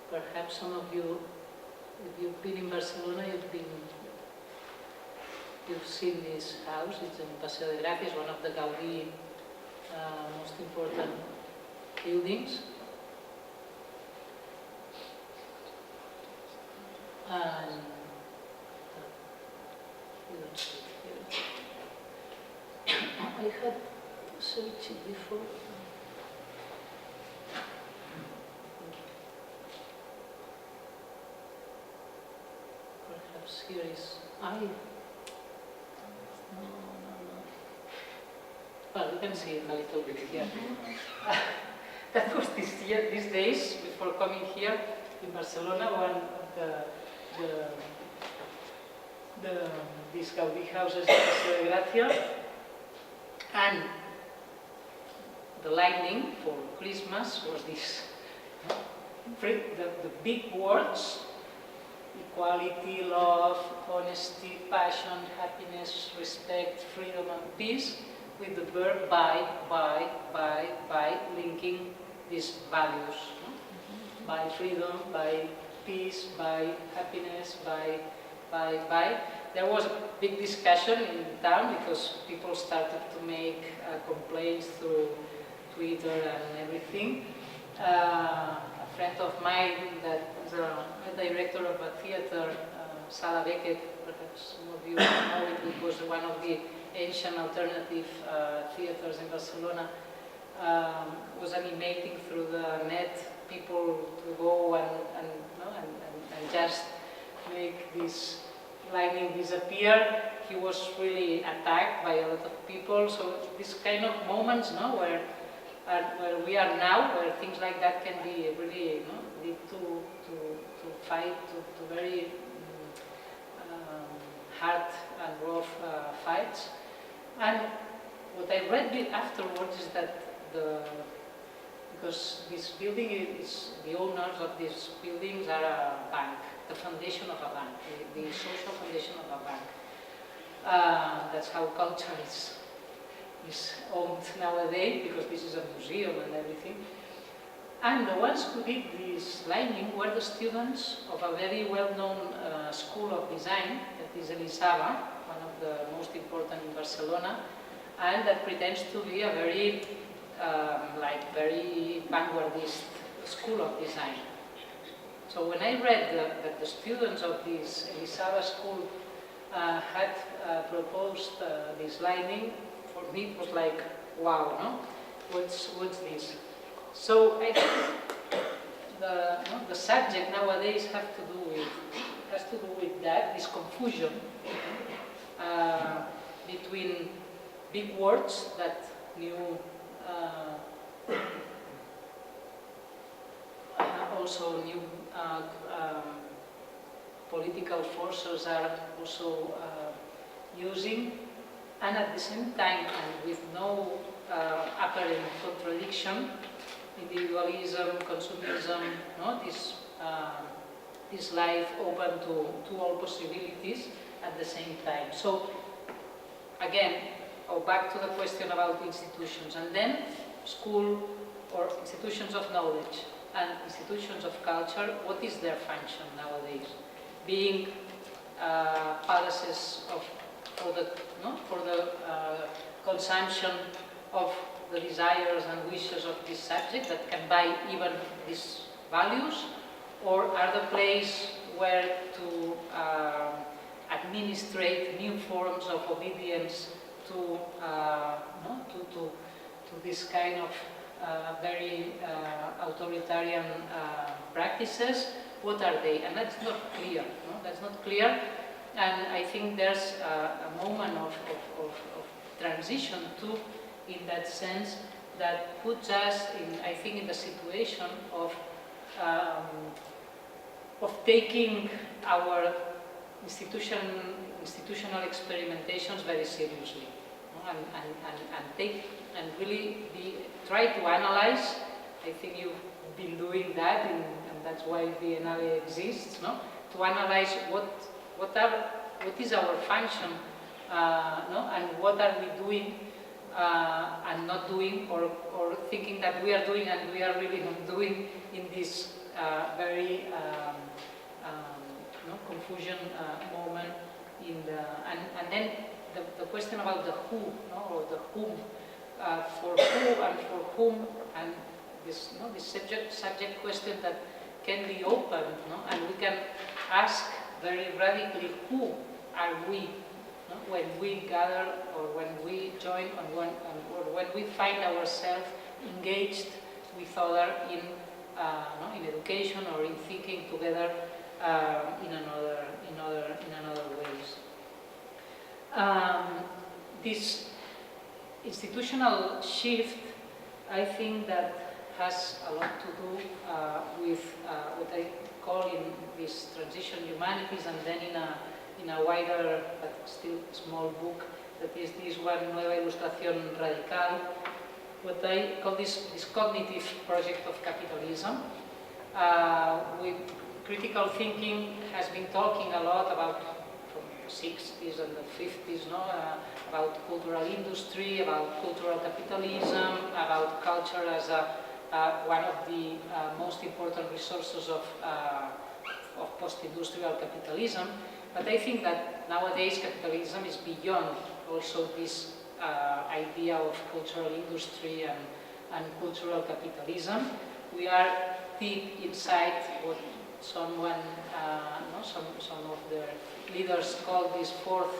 Perhaps some of you, if you've been in Barcelona, you've seen this house. It's in Paseo de Gracia. It's one of the Gaudí most important buildings. And you don't see it here. I had searched it before. Perhaps here is no. Well, you can see it a little bit here. That was these days before coming here in Barcelona. One of these Gaudí houses in Paseo de Gracia, and the lighting for Christmas was this. The big words: equality, love, honesty, passion, happiness, respect, freedom, and peace, with the verb by, linking these values. By freedom, by peace, by happiness, by. There was a big discussion in town because people started to make complaints through Twitter and everything. A friend of mine that is a director of a theater, Sala Beckett, perhaps some of you know it, it was one of the ancient alternative theaters in Barcelona, was animating through the net people to go and just make this lightning disappear. He was really attacked by a lot of people. So these kind of moments, where we are now, where things like that can be really lead to fight, to very hard and rough fights. And what I read afterwards is that because this building is, the owners of these buildings are a bank, the foundation of a bank, the social foundation of a bank. That's how culture is owned nowadays, because this is a museum and everything. And the ones who did this lighting were the students of a very well-known school of design, that is Elisava, one of the most important in Barcelona, and that pretends to be a very very vanguardist school of design. So when I read that the students of this Elisava school had proposed this lighting, for me it was like, wow, no? What's this? So I think the subject nowadays has to do with that, this confusion between big words that new also new political forces are also using, and at the same time, and with no apparent contradiction, individualism, consumerism, this life open to all possibilities at the same time. So again, back to the question about institutions, and then school or institutions of knowledge and institutions of culture, what is their function nowadays? Being palaces for the consumption of the desires and wishes of this subject that can buy even these values, or are the place where to administrate new forms of obedience to this kind of very authoritarian practices. What are they? And that's not clear. No? That's not clear. And I think there's a moment of transition too, in that sense, that puts us in, I think, in the situation of taking our institutional experimentations very seriously, no? and really try to analyze. I think you've been doing that, and that's why Biennale exists, no? To analyze what is our function, no? And what are we doing and not doing, or thinking that we are doing and we are really not doing in this very confusion moment. And then the question about the who, no? Or the whom, for who and for whom, and this subject question that can be opened, no? And we can ask very radically, who are we, no? When we gather, or when we join, or when we find ourselves engaged with others in education or in thinking together in another ways. This institutional shift, I think, that has a lot to do with what I call in this transition humanities, and then in a wider but still small book that is this one, Nueva Ilustración Radical, what I call this cognitive project of capitalism. With critical thinking has been talking a lot about, from the 60s and the 50s, no? About cultural industry, about cultural capitalism, about culture as one of the most important resources of post-industrial capitalism. But I think that nowadays capitalism is beyond also this idea of cultural industry and cultural capitalism. We are deep inside what some of the leaders call this fourth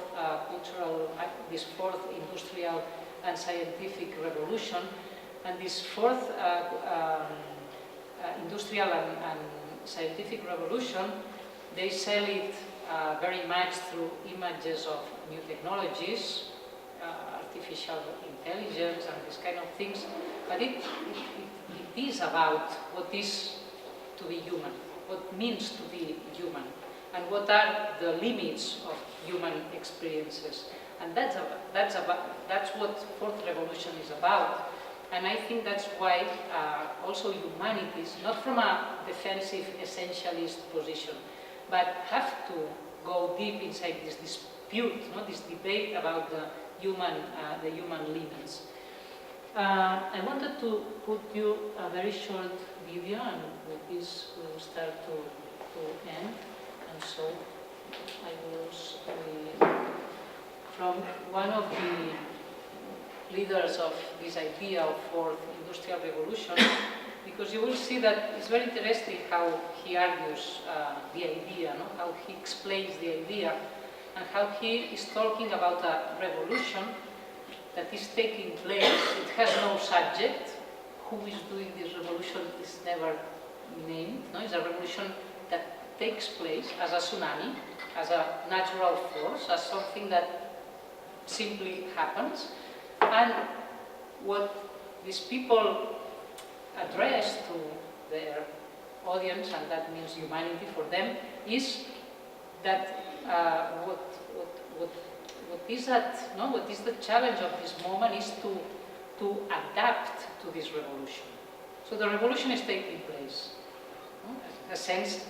industrial and scientific revolution. And this fourth industrial and scientific revolution, they sell it very much through images of new technologies, artificial intelligence and these kind of things, but it is about what is to be human, what means to be human, and what are the limits of human experiences. And that's what fourth revolution is about. And I think that's why also humanities, not from a defensive essentialist position, but have to go deep inside this dispute, this debate about the human limits. I wanted to put you a very short video, and with this we will start to end. And so I will from one of the leaders of this idea of fourth industrial revolution, because you will see that it's very interesting how he argues the idea, how he explains the idea, and how he is talking about a revolution that is taking place. It has no subject. Who is doing this revolution is never named. It's a revolution that takes place as a tsunami, as a natural force, as something that simply happens. And what these people address to their audience, and that means humanity for them, is that what is the challenge of this moment is to adapt to this revolution. So the revolution is taking place. A sense,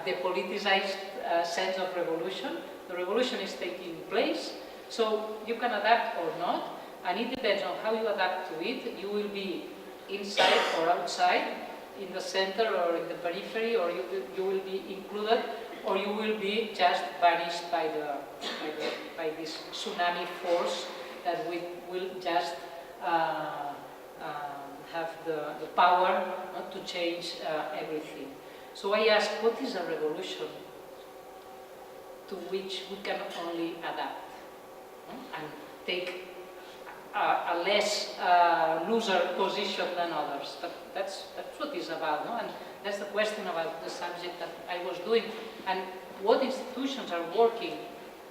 the politicized sense of revolution. The revolution is taking place, so you can adapt or not, and it depends on how you adapt to it. You will be inside or outside, in the center or in the periphery, or you will be included, or you will will be just vanished by this tsunami force that we will just have the power not to change everything. So I ask, what is a revolution to which we can only adapt and take a less looser position than others? But that's what it's about, no? And that's the question about the subject that I was doing, and what institutions are working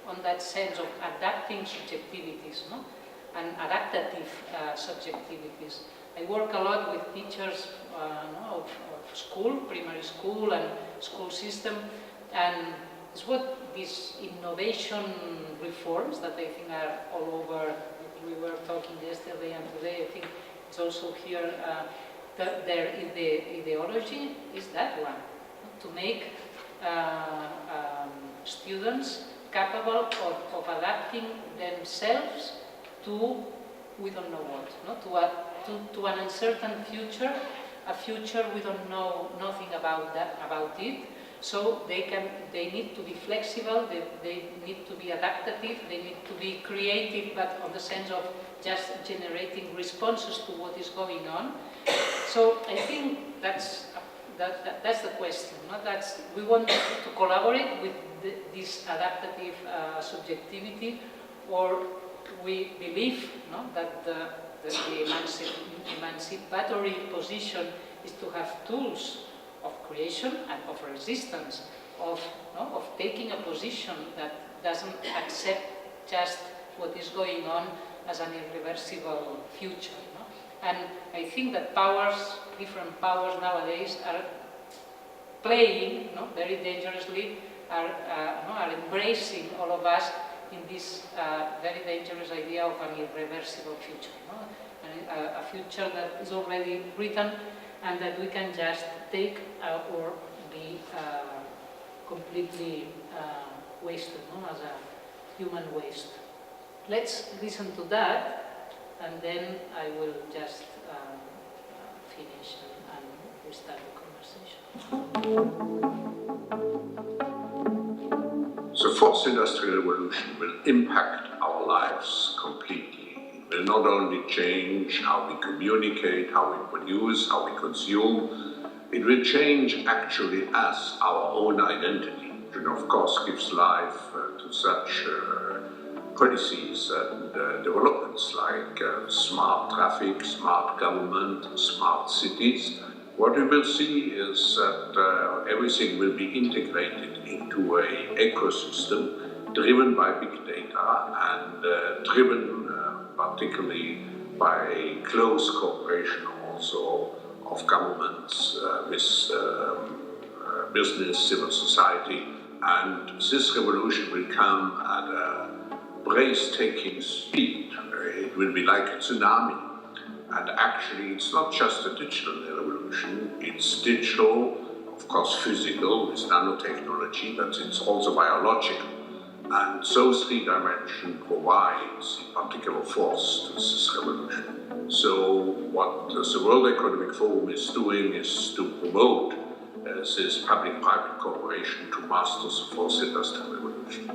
on that sense of adapting subjectivities, no? And adaptative subjectivities. I work a lot with teachers of school, primary school and school system, and it's what these innovation reforms that I think are all over. We were talking yesterday and today, I think it's also here, their ideology is that one, to make students capable of adapting themselves to we don't know what, no? to an uncertain future, a future we don't know nothing about it. So they need to be flexible, they need to be adaptative, they need to be creative, but on the sense of just generating responses to what is going on. So I think that's the question. No? We want to collaborate with this adaptative subjectivity, or we believe, no, that the emancipatory position is to have tools of creation and of resistance, of taking a position that doesn't accept just what is going on as an irreversible future. No? And I think that different powers nowadays are playing very dangerously, are embracing all of us in this very dangerous idea of an irreversible future. No? And a future that is already written and that we can just take or be completely wasted, no? As a human waste. Let's listen to that, and then I will just finish and we start the conversation. The fourth industrial revolution will impact our lives completely. It will not only change how we communicate, how we produce, how we consume, it will change actually us, our own identity, which of course gives life to such policies and developments like smart traffic, smart government, smart cities. What we will see is that everything will be integrated into an ecosystem driven by big data and driven particularly by close cooperation also of governments with business, civil society, and this revolution will come at a breathtaking speed. It will be like a tsunami. And actually, it's not just a digital revolution, it's digital, of course physical, with nanotechnology, but it's also biological. And those three dimensions provide the particular force to this revolution. So what the World Economic Forum is doing is to promote this public-private cooperation to master the fourth industrial revolution.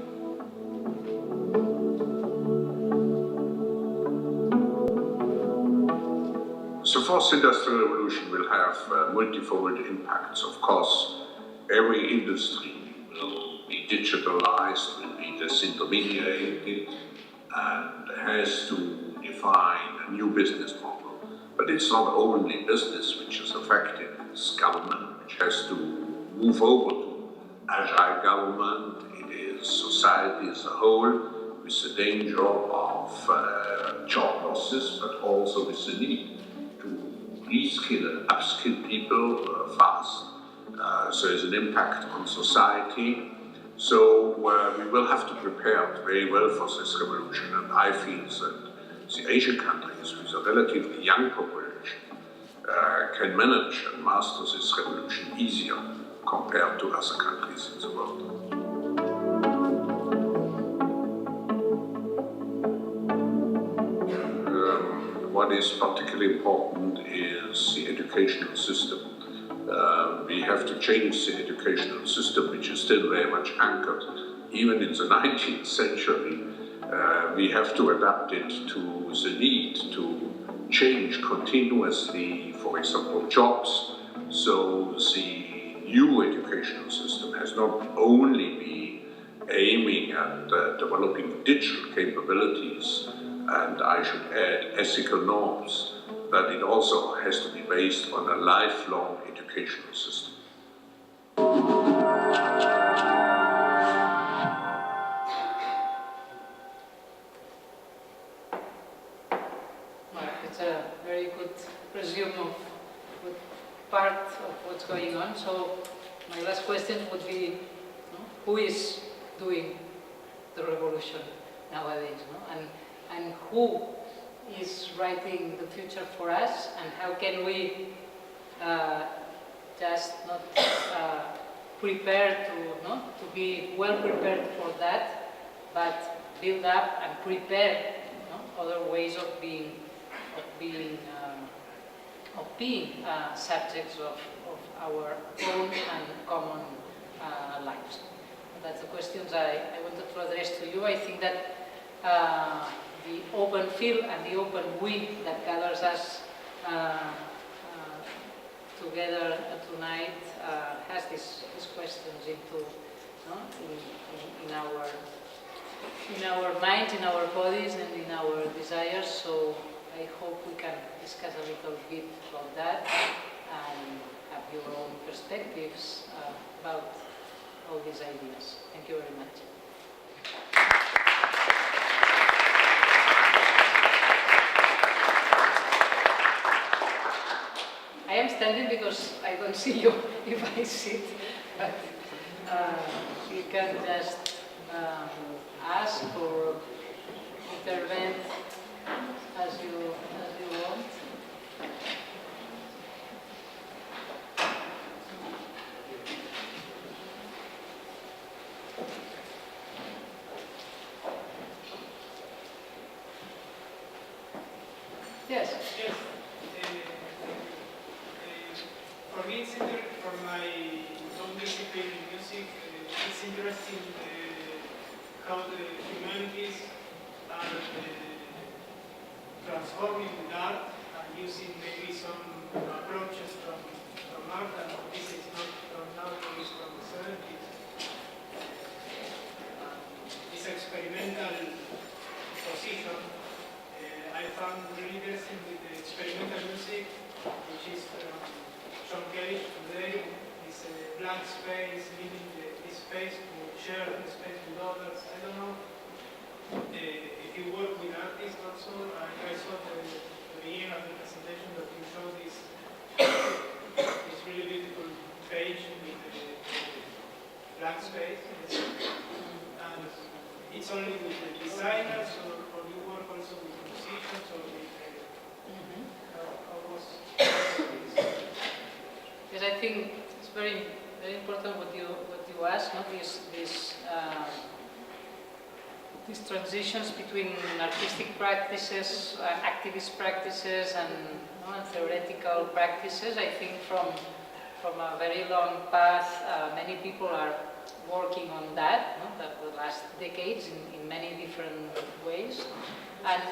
The fourth industrial revolution will have multifold impacts. Of course, every industry will be digitalized, will be disintermediated, and has to define a new business model. But it's not only business which is affected, it's government which has to move over to agile government, it is society as a whole, with the danger of job losses, but also with the need reskill and upskill people fast. So there's an impact on society. So we will have to prepare very well for this revolution, and I feel that the Asian countries with a relatively young population can manage and master this revolution easier compared to other countries in the world. What is particularly important is the educational system. We have to change the educational system, which is still very much anchored. Even in the 19th century, we have to adapt it to the need to change continuously, for example, jobs. So the new educational system has not only been aiming at developing digital capabilities, and I should add ethical norms, but it also has to be based on a lifelong educational system. Well, it's a very good resume of good part of what's going on. So my last question would be, who is doing the revolution nowadays, and who is writing the future for us, and how can we just not prepare to be well prepared for that, but build up and prepare other ways of being subjects of our own and common lives. That's the questions I wanted to address to you. I think that the open field and the open we that gathers us together tonight has these questions into in our minds, in our bodies, and in our desires. So I hope we can discuss a little bit about that and have your own perspectives about all these ideas. Thank you very much. I am standing because I don't see you if I sit, but you can just ask or intervene as you want. Yes. Yes. For me, for my own discipline in music, it's interesting how the humanities are transforming art and using maybe some approaches from art, and this is not from nowadays, from the 70s. This experimental position I found really interesting with the experimental music, which is today, this blank space, leaving this space to share the space with others. I don't know if you work with artists also. I saw the beginning of the presentation that you showed this really beautiful page with the blank space. And it's only with the designers, or you work also with musicians, or with how was Yes, I think it's very important what you ask. These transitions between artistic practices, activist practices, and theoretical practices. I think from a very long path, many people are working on that. The last decades in many different ways, and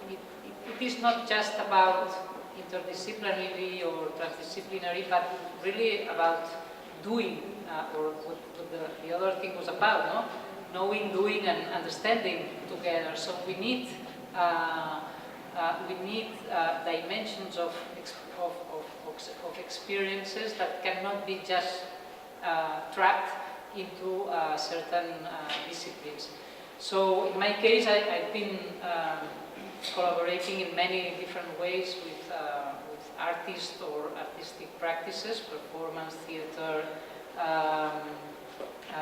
it is not just about interdisciplinary or transdisciplinary, but really about doing, or what the other thing was about, knowing, doing, and understanding together. So we need dimensions of experiences that cannot be just trapped into certain disciplines. So in my case, I've been collaborating in many different ways with artists or artistic practices, performance, theater,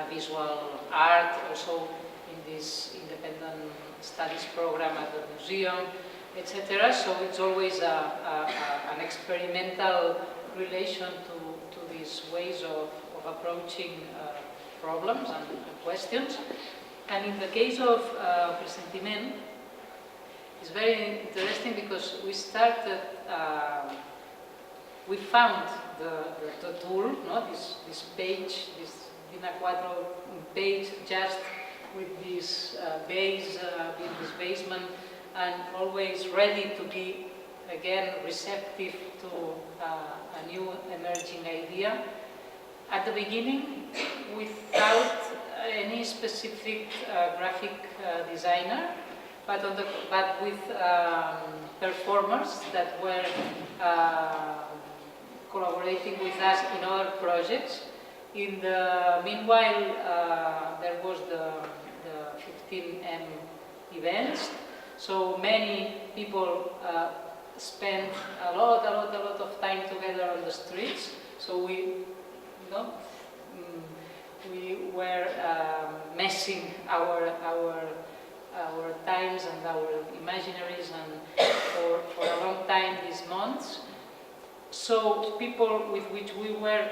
visual art, also in this independent studies program at the museum, etc. So it's always an experimental relation to these ways of approaching problems and questions. And in the case of Presentiment, it's very interesting because we started, we found the tool, this page, this within a quadro page, just with this base, with this basement, and always ready to be again receptive to a new emerging idea. At the beginning, without any specific graphic designer, but with performers that were collaborating with us in other projects. In the meanwhile, there was the 15M events, so many people spent a lot of time together on the streets. So we were messing our times and our imaginaries, and for a long time these months. So people with which we were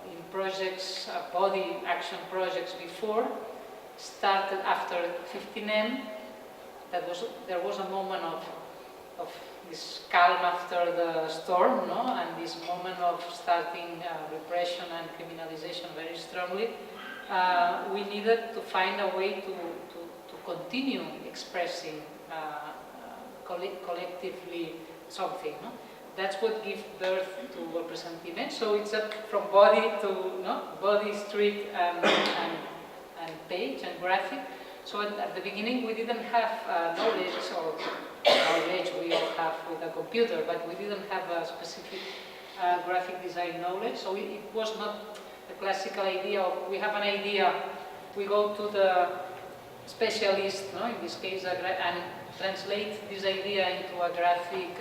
in projects, body action projects before, started after 15M. There was a moment of this calm after the storm, no? And this moment of starting repression and criminalization very strongly. We needed to find a way to continue expressing collectively something. No? That's what gives birth to represent image. So it's from body to body, street, and page and graphic. So at the beginning we didn't have knowledge, or knowledge we all have with a computer, but we didn't have a specific graphic design knowledge. So it was not the classical idea of we have an idea, we go to the specialist, in this case, and translate this idea into a graphic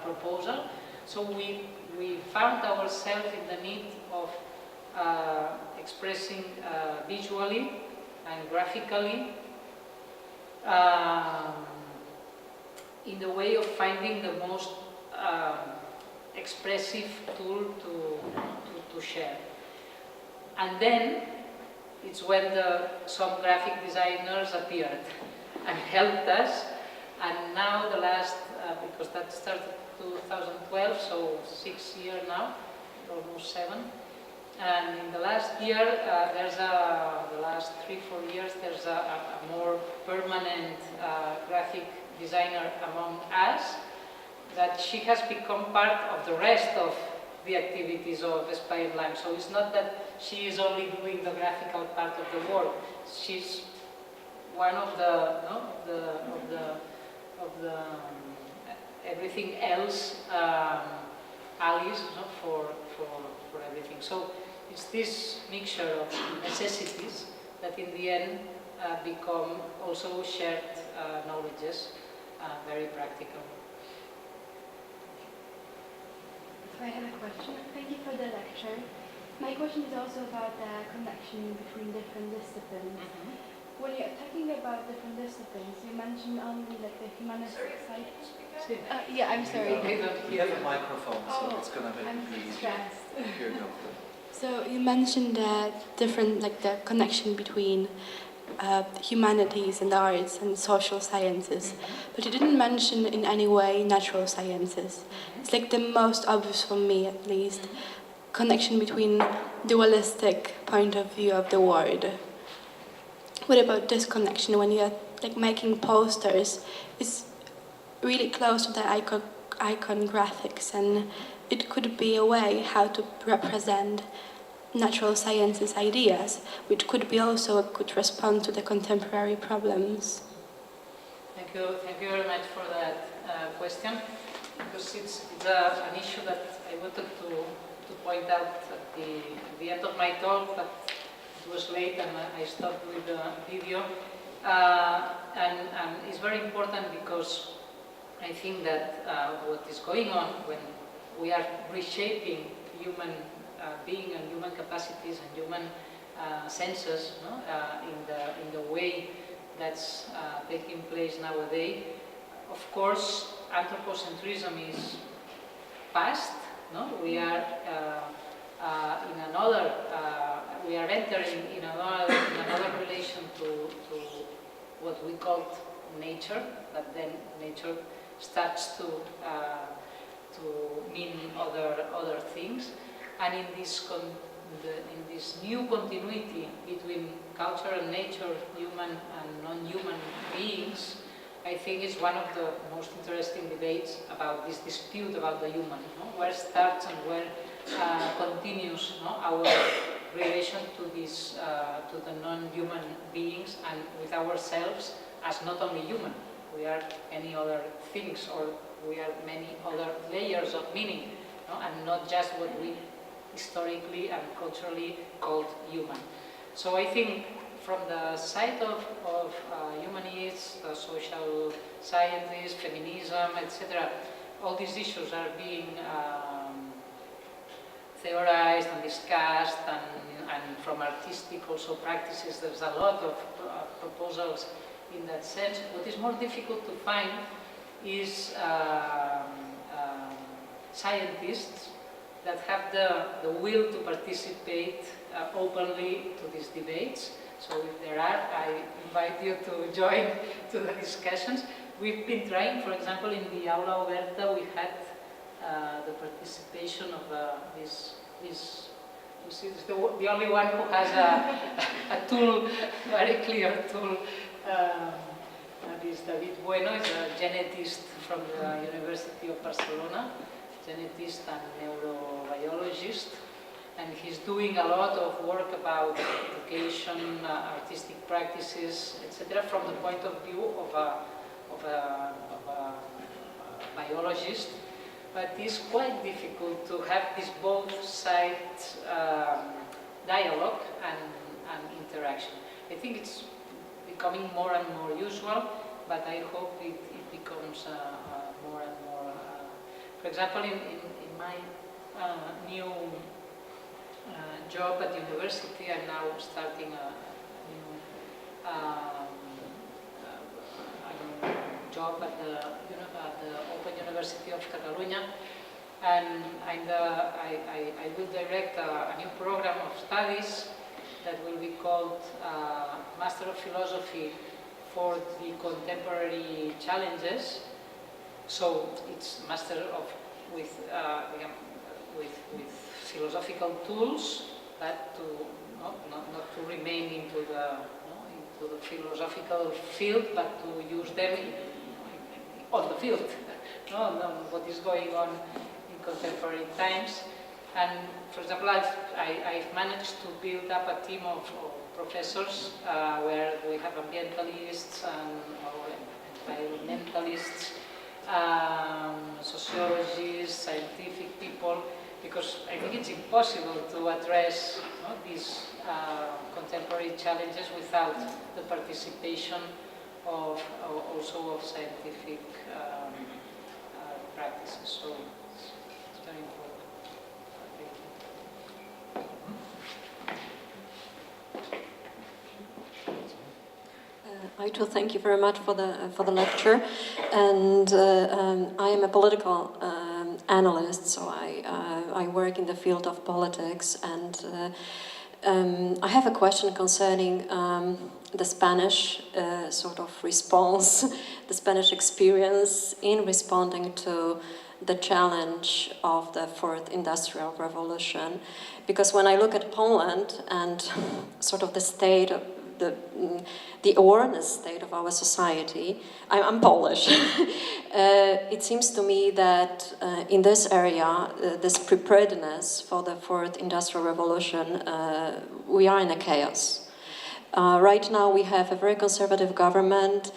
proposal. So we found ourselves in the need of expressing visually and graphically in the way of finding the most expressive tool to share. And then it's when some graphic designers appeared and helped us. And now the last, because that started 2012, so 6 years now, almost 7. And in the last year, the last 3-4 years, there's a more permanent graphic designer among us, that she has become part of the rest of the activities of Spy Blank. So it's not that she is only doing the graphical part of the work. She's one of the everything else allies for everything. So it's this mixture of necessities that in the end become also shared knowledges, very practical. So I have a question. Thank you for the lecture. My question is also about the connection between different disciplines. Mm-hmm. When you're talking about different disciplines, you mentioned only like the humanistic side. Yeah, I'm sorry. You have a microphone, so it's gonna make I'm it easier. stressed. Here you go. So you mentioned different, like the connection between humanities and arts and social sciences, but you didn't mention in any way natural sciences. It's like the most obvious for me, at least, connection between dualistic point of view of the world. What about this connection when you're like making posters? It's really close to the icon graphics, and it could be a way how to represent natural sciences ideas, which could be also a good response to the contemporary problems. Thank you very much for that question, because it's an issue that I wanted to point out at the end of my talk, but it was late and I stopped with the video. And it's very important because I think that what is going on when we are reshaping human being and human capacities and human senses, in the way that's taking place nowadays. Of course, anthropocentrism is past. We are we are entering in another relation to what we call nature, but then nature starts to mean other things. And in this in this new continuity between culture and nature, human and non-human beings, I think is one of the most interesting debates about this dispute about the human, no? Where starts and where continues, no? Our relation to this, to the non-human beings and with ourselves as not only human. We are many other things, or we are many other layers of meaning, no? And not just what we historically and culturally called human. So I think from the side of humanities, social sciences, feminism, etc., all these issues are being theorized and discussed, and from artistic also practices there's a lot of proposals in that sense. What is more difficult to find is scientists that have the will to participate openly to these debates. So if there are, I invite you to join to the discussions. We've been trying, for example, in the Aula Oberta, we had the participation of this is the only one who has a tool, very clear tool. That is David Bueno, is a genetist from the University of Barcelona, genetist and neurobiologist, and he's doing a lot of work about education, artistic practices, etc., from the point of view of a biologist. But it's quite difficult to have this both sides dialogue and interaction. I think it's becoming more and more usual, but I hope it becomes more and more. For example, in my new job at university, I'm now starting a new job at the Open University of Catalonia, and I will direct a new program of studies that will be called Master of Philosophy for the Contemporary Challenges. So it's master of with philosophical tools, but to not to remain into the philosophical field, but to use them on the field, what is going on in contemporary times. And for example, I've managed to build up a team of professors where we have ambientalists and environmentalists, sociologists, scientific people, because I think it's impossible to address these contemporary challenges without the participation of also of scientific practices. So it's very important. I too thank you very much for the lecture, and I am a political analyst, so I work in the field of politics, and I have a question concerning the Spanish sort of response, the Spanish experience in responding to the challenge of the fourth industrial revolution, because when I look at Poland and sort of the state of the awareness state of our society, I'm Polish. It seems to me that in this area, this preparedness for the fourth industrial revolution, we are in a chaos. Right now we have a very conservative government,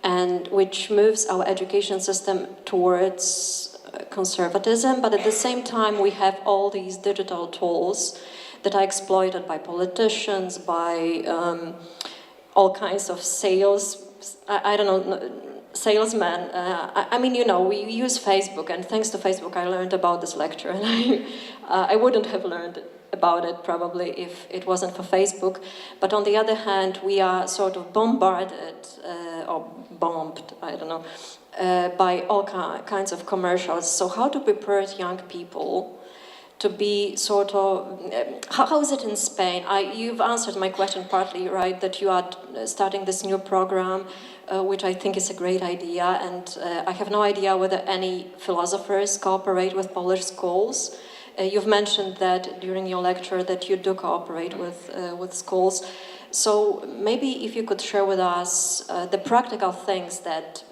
and which moves our education system towards conservatism, but at the same time we have all these digital tools that are exploited by politicians, by all kinds of sales, I don't know, salesmen. I mean, you know, we use Facebook, and thanks to Facebook I learned about this lecture, and I wouldn't have learned about it probably if it wasn't for Facebook. But on the other hand, we are sort of bombarded, or bombed, I don't know, by all kinds of commercials. So how to prepare young people to be sort of, how is it in Spain? You've answered my question partly, right, that you are starting this new program, which I think is a great idea, and I have no idea whether any philosophers cooperate with Polish schools You've mentioned that during your lecture that you do cooperate with schools. So maybe if you could share with us the practical things that,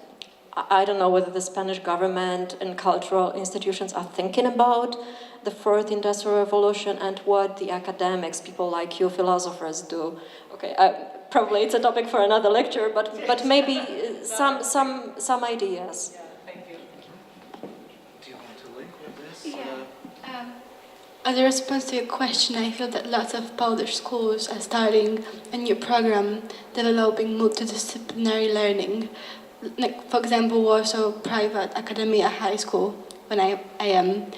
I don't know whether the Spanish government and cultural institutions are thinking about the fourth industrial revolution and what the academics, people like you, philosophers, do. Okay, probably it's a topic for another lecture, but maybe some ideas. Yeah, thank you. Do you want to link with this? Yeah. As a response to your question, I feel that lots of Polish schools are starting a new program developing multidisciplinary learning. Like, for example, Warsaw Private Academia High School, when I am.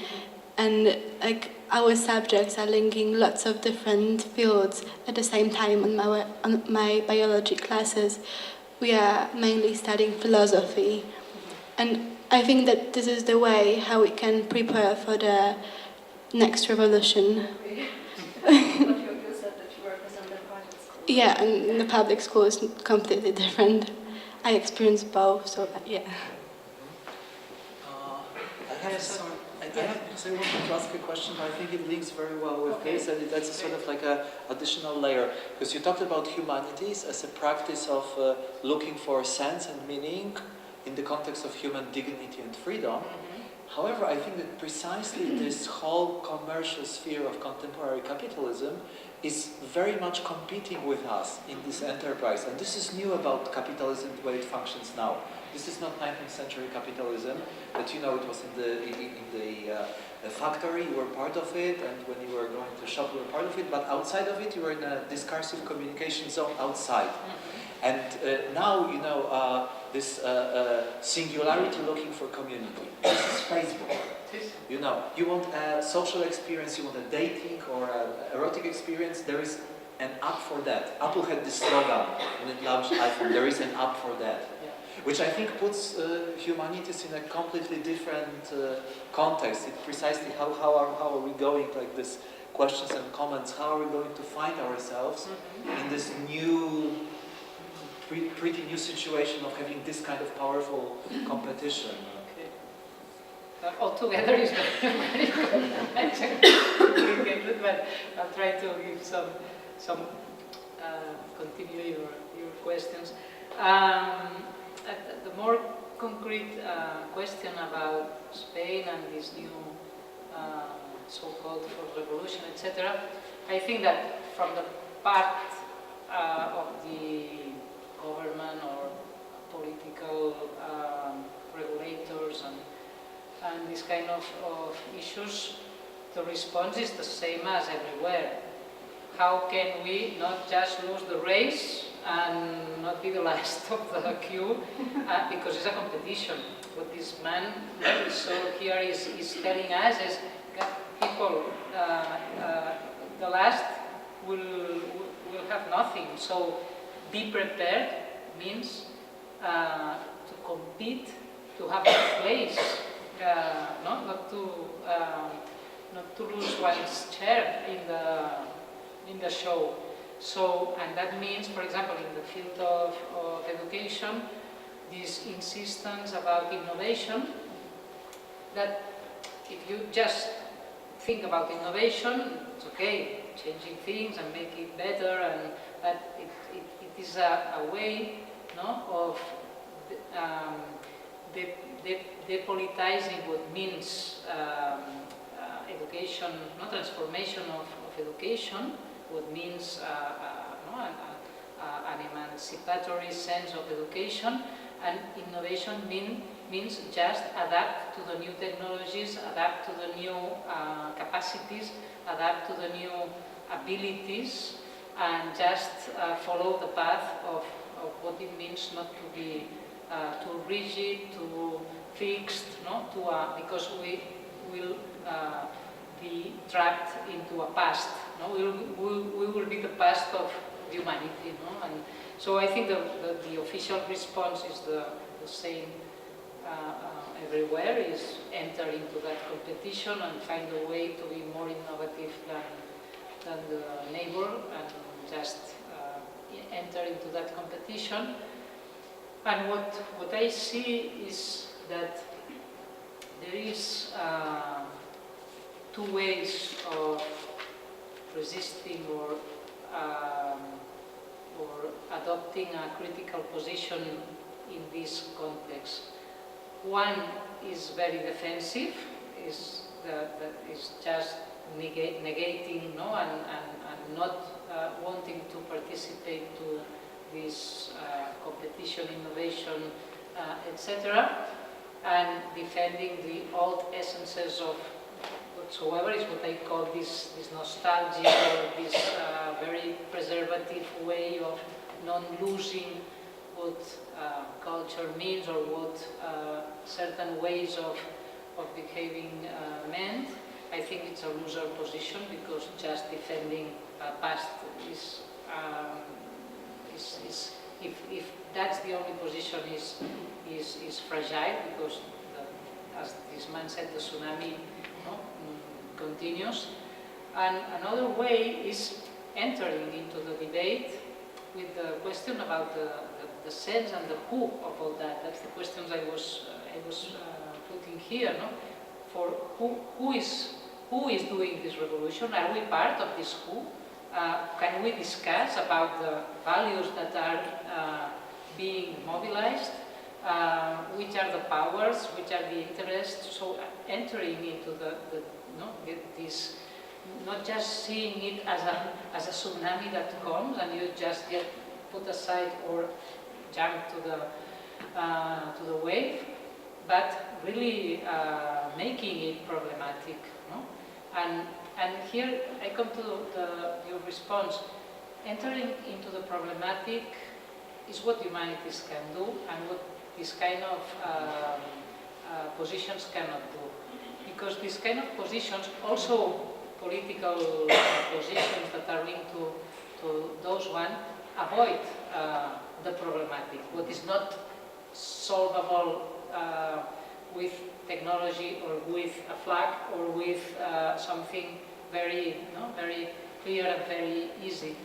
And like our subjects are linking lots of different fields at the same time. On my biology classes, we are mainly studying philosophy. And I think that this is the way how we can prepare for the next revolution. But you said that you represent the private school. Yeah, and the public school is completely different. I experienced both, so yeah. I wanted to ask a question, but I think it links very well with this, and that's a sort of like an additional layer. Because you talked about humanities as a practice of looking for sense and meaning in the context of human dignity and freedom. However, I think that precisely this whole commercial sphere of contemporary capitalism is very much competing with us in this enterprise. And this is new about capitalism, the way it functions now. This is not 19th century capitalism, but you know, it was in the factory, you were part of it, and when you were going to the shop, you were part of it, but outside of it, you were in a discursive communication zone outside. And now, you know, this singularity looking for community. This is Facebook. You know, you want a social experience, you want a dating or an erotic experience, there is an app for that. Apple had this slogan when it launched iPhone, there is an app for that. Which I think puts humanities in a completely different context. It's precisely how are we going, like this questions and comments, how are we going to find ourselves in this new, pretty new situation of having this kind of powerful competition. Altogether is very complicated, but I'll try to give some continue your questions. The more concrete question about Spain and this new so-called fourth revolution, etc. I think that from the part of the government or political regulators and these kind of issues, the response is the same as everywhere. How can we not just lose the race and not be the last of the queue, because it's a competition. What this man here is telling us is that people, the last will have nothing. So be prepared means to compete, to have a place, not to lose one's chair in the show. So, and that means, for example, in the field of education, this insistence about innovation, that if you just think about innovation, it's okay, changing things and make it better, but it is a way of depolitizing what means education, transformation of education, what means an emancipatory sense of education, and innovation means just adapt to the new technologies, adapt to the new capacities, adapt to the new abilities, and just follow the path of what it means not to be too rigid, too fixed, because we will be trapped into a past. We will be the past of humanity. And so I think the official response is the same everywhere, is enter into that competition and find a way to be more innovative than the neighbor, and just enter into that competition. And what I see is that there is two ways of resisting or adopting a critical position in this context. One is very defensive, is just negating, no, and not wanting to participate to this competition, innovation, etc., and defending the old essences of whatsoever is what I call this nostalgia, or this very preservative way of non-losing what culture means, or what certain ways of behaving meant. I think it's a loser position, because just defending past is if that's the only position is fragile, because as this man said, the tsunami continues. And another way is entering into the debate with the question about the sense and the who of all that. That's the questions I was putting here. No? For who is doing this revolution? Are we part of this who? Can we discuss about the values that are being mobilized? Which are the powers? Which are the interests? So entering into this, not just seeing it as a tsunami that comes and you just get put aside or jump to the wave, but really making it problematic. No? And here I come to your response. Entering into the problematic is what humanities can do, and what this kind of positions cannot do. Because these kind of positions, also political positions that are linked to those one, avoid the problematic. What is not solvable with technology, or with a flag, or with something very, very clear and very easy.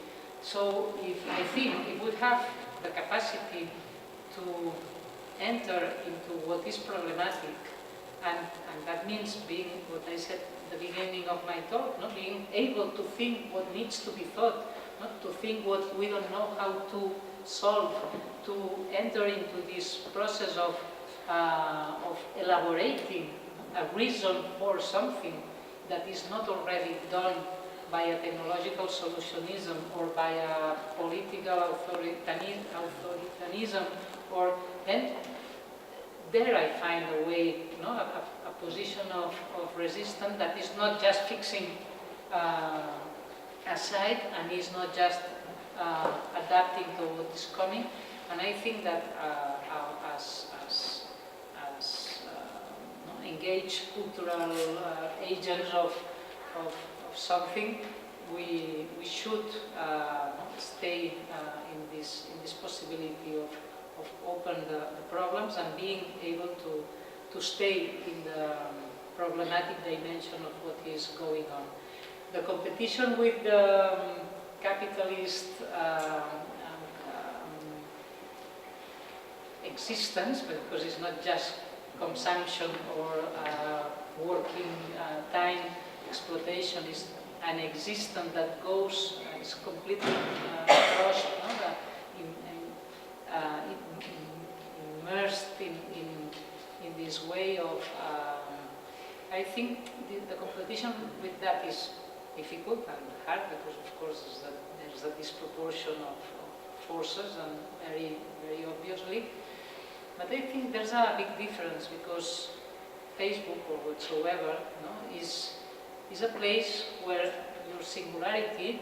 So I think if we have the capacity to enter into what is problematic, and that means being, what I said at the beginning of my talk, being able to think what needs to be thought, not to think what we don't know how to solve, to enter into this process of elaborating a reason for something that is not already done by a technological solutionism, or by a political authoritarianism, or then there I find a way, a position of resistance that is not just fixing aside, and is not just adapting to what is coming. And I think that as engaged cultural agents of something, we should stay in this possibility of open the problems, and being able to stay in the problematic dimension of what is going on. The competition with the capitalist existence, because it's not just consumption or working time exploitation, is an existence that goes, is completely across, immersed in this way of, I think the competition with that is difficult and hard, because of course there's a disproportion of forces, and very, very obviously. But I think there's a big difference, because Facebook or whatsoever is a place where your singularity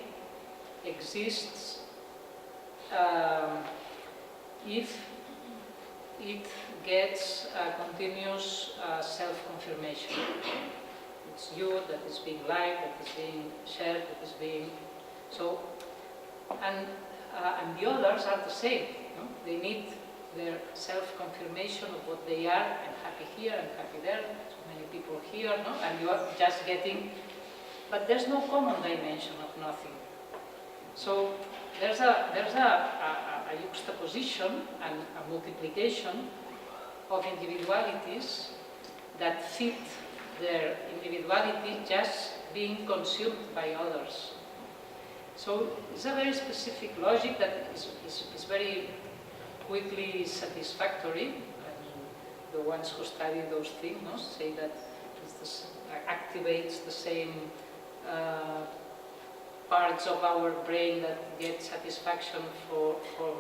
exists if it gets a continuous self-confirmation. It's you that is being liked, that is being shared, that is being... So, and the others are the same. They need their self-confirmation of what they are. I'm happy here, I'm happy there, so many people here, and you are just getting... But there's no common dimension of nothing. So there's a juxtaposition and a multiplication of individualities that fit their individuality just being consumed by others. So it's a very specific logic that is very quickly satisfactory. The ones who study those things say that it activates the same parts of our brain that get satisfaction from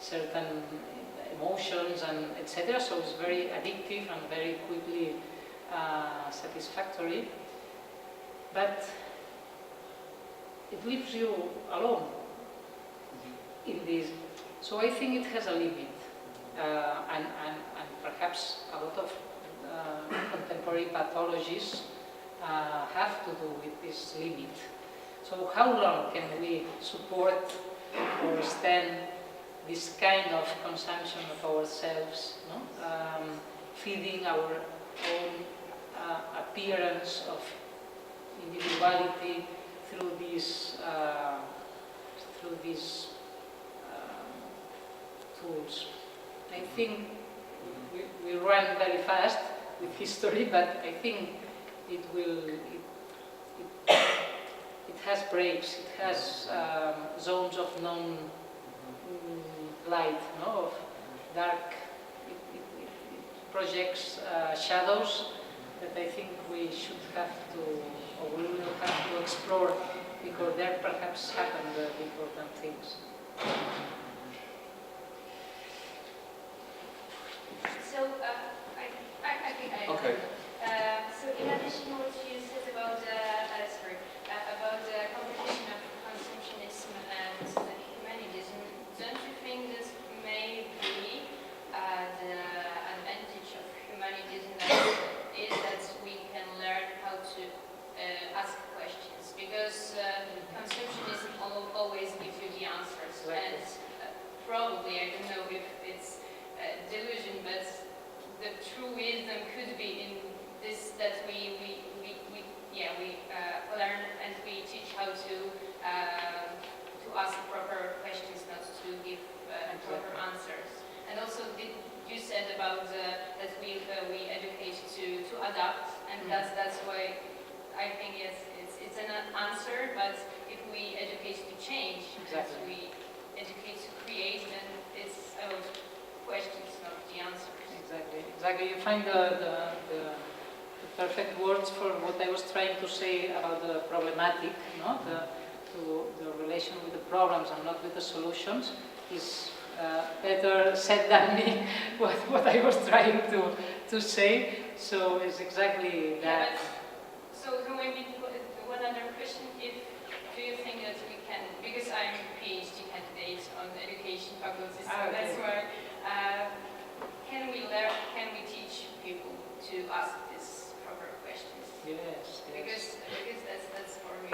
certain emotions and etc. So it's very addictive and very quickly satisfactory. But it leaves you alone in this. So I think it has a limit, and perhaps a lot of contemporary pathologies have to do with this limit. So how long can we support or stand this kind of consumption of ourselves, feeding our own appearance of individuality through these tools? I think we run very fast with history, but I think it has breaks, it has zones of non-light, of dark. It projects shadows that I think we should have to, or we will have to explore, because there perhaps happen the important things. So, I think I... Okay. So in addition to what you said about the competition of consumptionism and humanities, don't you think this may be the advantage of humanities is that we can learn how to ask questions? Because consumptionism always gives you the answers, and probably, I don't know if it's delusion, but the true wisdom could be in this, that we learn and we teach how to ask proper questions, not to give proper answers. And also, you said about that we educate to adapt, and that's why I think it's an answer. But if we educate to change, as we educate to create, then it's about questions, not the answers. Exactly. You find the perfect words for what I was trying to say about the problematic, the relation with the problems and not with the solutions is better said than me what I was trying to say. So it's exactly that. Yeah, so maybe one other question: do you think that we can? Because I'm a PhD candidate on education faculty, so that's why. Can we learn? Can we teach people to ask these proper questions? Yes. Because that's for me.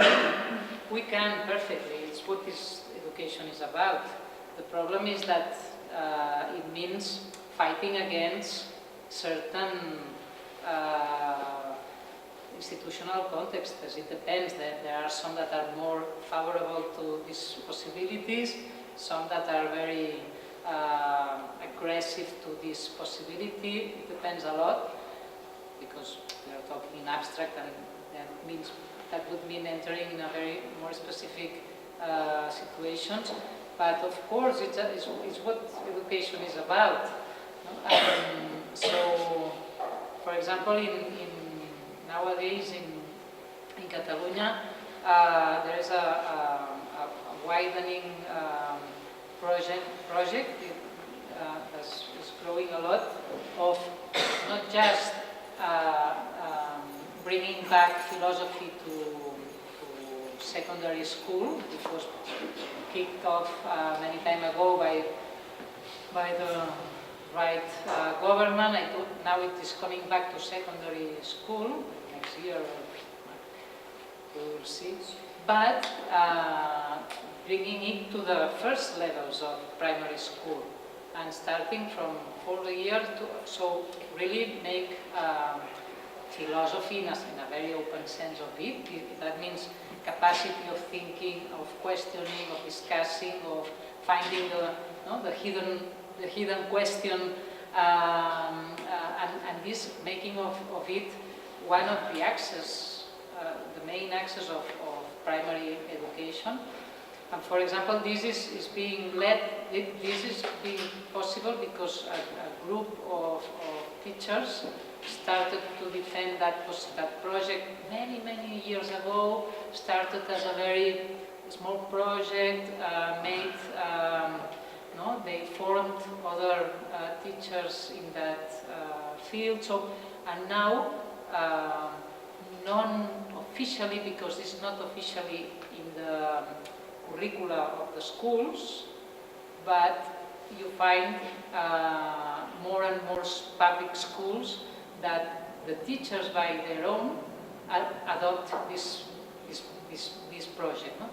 We can perfectly. It's what this education is about. The problem is that it means fighting against certain institutional contexts. It depends. There are some that are more favorable to these possibilities, some that are very aggressive to this possibility. It depends a lot, because we are talking in abstract, and that would mean entering in a very more specific situations. But of course, it's what education is about. So, for example, nowadays in Catalonia, there is a widening project that is growing a lot, of not just bringing back philosophy to secondary school, which was kicked off many time ago by the right government. Now it is coming back to secondary school next year. We will see. But bringing it to the first levels of primary school, and starting from 4th year so really make philosophy in a very open sense of it. That means capacity of thinking, of questioning, of discussing, of finding the hidden question And this making of it one of the access, the main access of primary education. And for example, this is being led, this is being possible because a group of teachers started to defend that project many years ago, started as a very small project, they formed other teachers in that field. So, and now, non-officially, because it's not officially in the curricula of the schools, but you find more and more public schools that the teachers by their own adopt this project. No?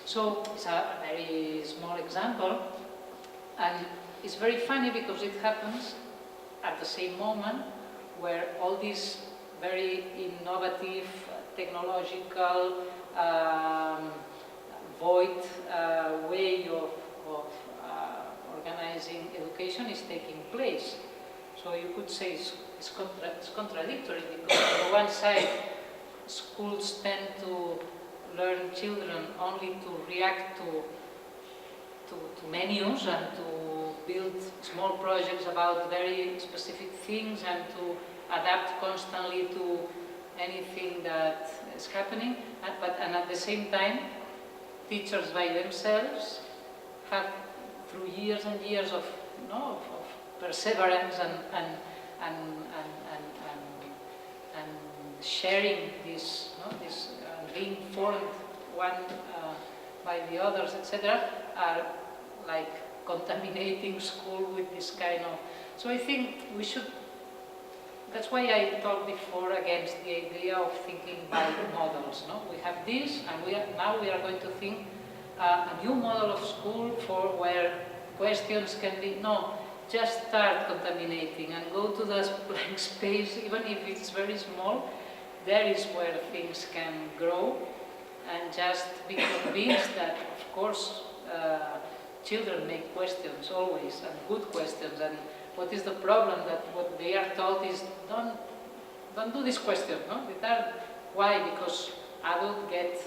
So it's a very small example, and it's very funny because it happens at the same moment where all these very innovative, technological, void way of organizing education is taking place. So you could say it's contradictory, because on the one side, schools tend to learn children only to react to menus and to build small projects about very specific things and to adapt constantly to anything that is happening. And at the same time, teachers by themselves have, through years and years of perseverance and sharing this, being formed one by the others, etc., are like contaminating school with this kind of. So I think we should. That's why I talked before against the idea of thinking by models. No, we have this, and now we are going to think a new model of school for where questions can be. No, just start contaminating and go to the blank space, even if it's very small. There is where things can grow, and just be convinced that, of course, children make questions always, and good questions. And what is the problem? That what they are taught is don't do this question. No, why? Because adults get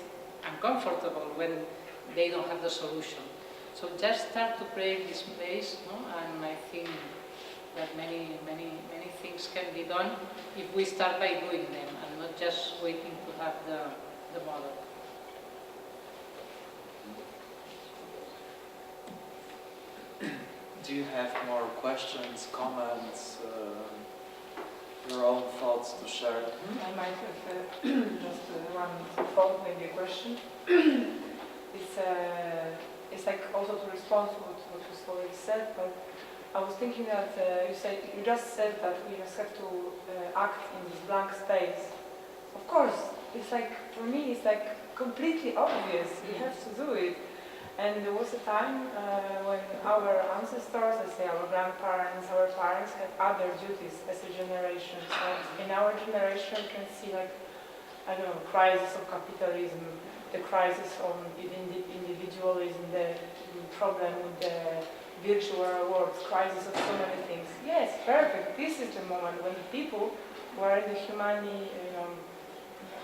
uncomfortable when they don't have the solution. So just start to create this place, no? And I think that many things can be done if we start by doing them and not just waiting to have the model. Do you have more questions, comments, your own thoughts to share? I might have just one thought, maybe a question. It's like also to respond to what was already said, but I was thinking that you just said that we just have to act in this blank space. Of course, it's like, for me, it's like completely obvious. We have to do it. And there was a time when our ancestors, let's say our grandparents, our parents had other duties as a generation. So in our generation, we can see like, I don't know, crisis of capitalism, the crisis of individualism, the problem with the virtual world, crisis of so many things. Yes, perfect. This is the moment when people who are in the how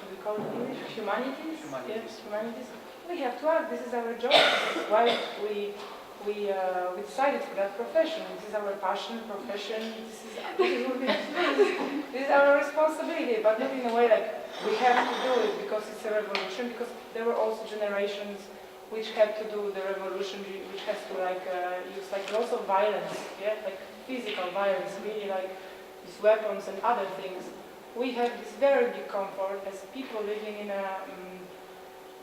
do we call it in English? Humanities? Yes, humanities. We have to act. This is our job. This is why we decided for that profession. This is our passion, profession. This is what we have to do. This is our responsibility, but not in a way like we have to do it because it's a revolution. Because there were also generations which had to do the revolution, which has to use lots of violence, like physical violence, really like these weapons and other things. We have this very big comfort as people living in a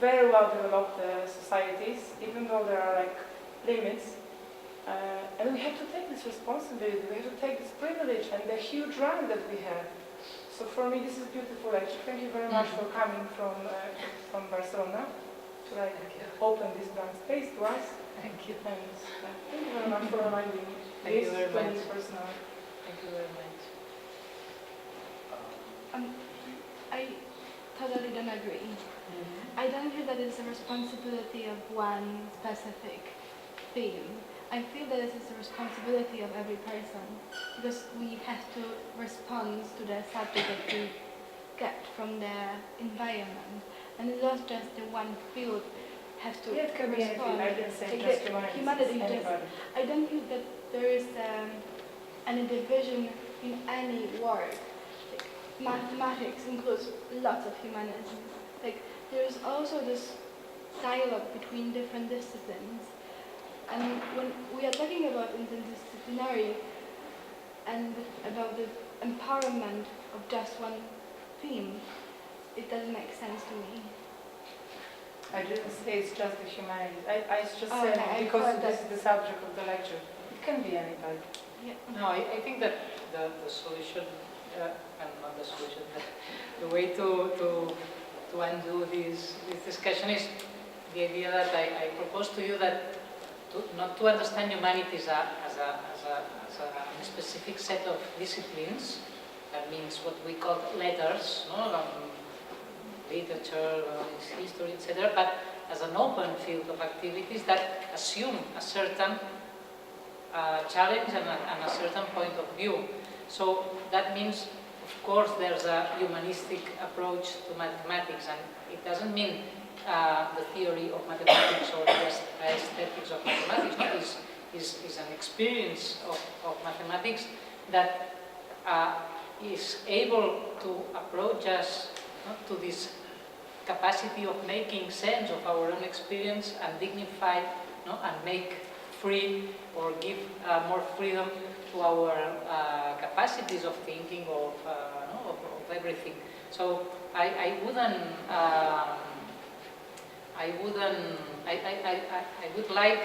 very well-developed societies, even though there are limits, and we have to take this responsibility, we have to take this privilege and the huge rank that we have. So for me, this is beautiful lecture. Thank you very much for coming from Barcelona to open this blank space to us. Thank you. And thank you very much for reminding me. Thank you very much. Personal. Thank you very much. I totally don't agree. I don't feel that it's a responsibility of one specific theme. I feel that this is the responsibility of every person, because we have to respond to the subject that we get from the environment, and it's not just the one field have to Yeah, it can be anything. respond. I didn't say Like just the humanities, just, anybody. I don't think that there is any division in any work. Like, mathematics includes lots of humanities. Like, there's also this dialogue between different disciplines. And when we are talking about interdisciplinary and about the empowerment of just one theme, it doesn't make sense to me. I didn't say it's just the humanities. I just Oh, said okay, I because thought this that- is the subject of the lecture. It can be anybody. Yeah. No, I think that the solution, and not the solution, the way to undo this discussion is the idea that I propose to you that not to understand humanities as a specific set of disciplines, that means what we call letters, no? Literature, history, etc., but as an open field of activities that assume a certain challenge and a certain point of view. So that means, of course, there's a humanistic approach to mathematics, and it doesn't mean the theory of mathematics or the aesthetics of mathematics. No, is an experience of mathematics that is able to approach us to this capacity of making sense of our own experience and dignify and make free or give more freedom to our capacities of thinking of everything. So I would like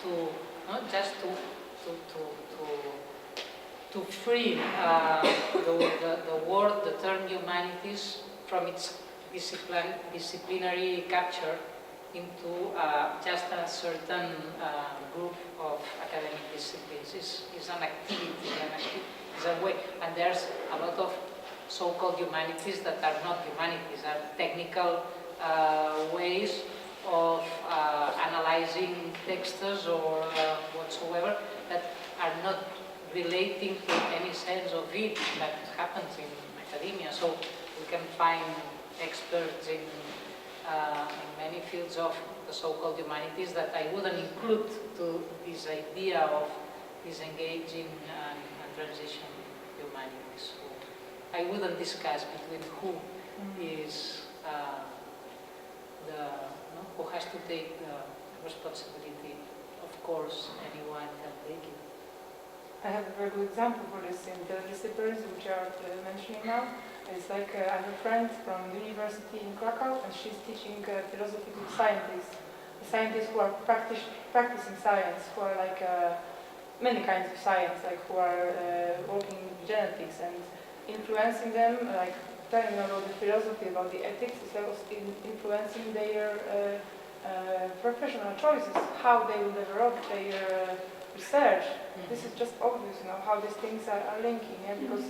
to just to free the word, the term humanities from its disciplinary capture into just a certain group of academic disciplines. Is an activity, is a way, and there's a lot of so-called humanities that are not humanities, are technical ways of analyzing texts or whatsoever that are not relating to any sense of it that happens in academia. So we can find experts in many fields of the so-called humanities that I wouldn't include to this idea of disengaging and transition humanities. So I wouldn't discuss between who is who has to take the responsibility. Of course, anyone can take it. I have a very good example for this in the disciplines which are mentioning now. It's like I have a friend from the university in Krakow, and she's teaching philosophy to scientists who are practicing science, who are like many kinds of science, like who are working in genetics, and influencing them, like telling them about the philosophy, about the ethics, as well as influencing their professional choices, how they will develop their research. This is just obvious, how these things are linking, because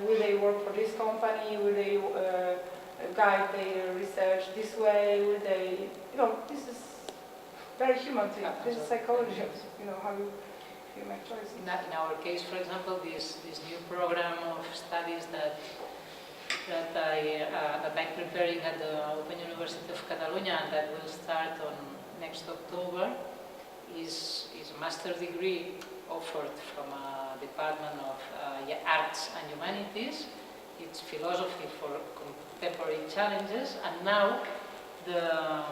will they work for this company, will they guide their research this way, will they, this is very human thing, this is psychology, how you make choices. In our case, for example, this new program of studies that I'm preparing at the Open University of Catalonia and that will start on next October is a master's degree offered from a department of arts and humanities. It's philosophy for contemporary challenges, and now the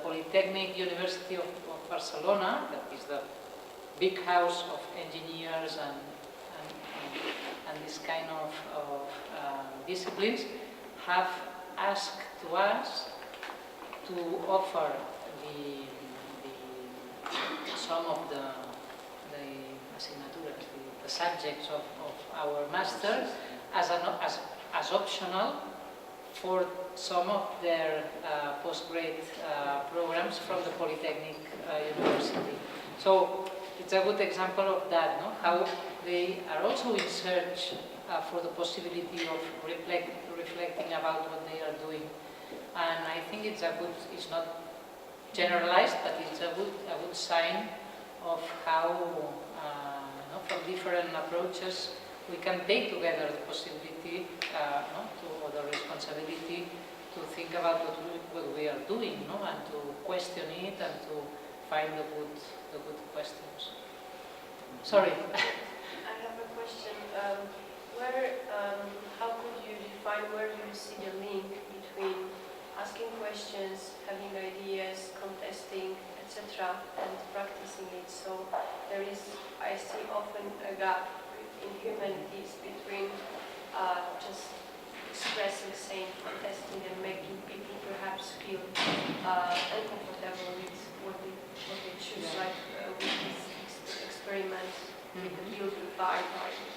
Polytechnic University of Barcelona, that is the big house of engineers and this kind of disciplines, have asked to us to offer some of the asignaturas, the subjects of our masters as optional for some of their postgrad programs from the Polytechnic University. So it's a good example of that, how they are also in search for the possibility of reflecting about what they are doing. And I think it's not generalized, but it's a good sign of how, from different approaches, we can take together the possibility or the responsibility to think about what we are doing, and to question it and to find the good questions. Sorry. I have a question. How could you define where do you see the link between asking questions, having ideas, contesting, etc., and practicing it? So there is, I see often a gap in humanities between just expressing, saying, contesting, and making people perhaps feel uncomfortable with what they choose, like with these experiments with the build by,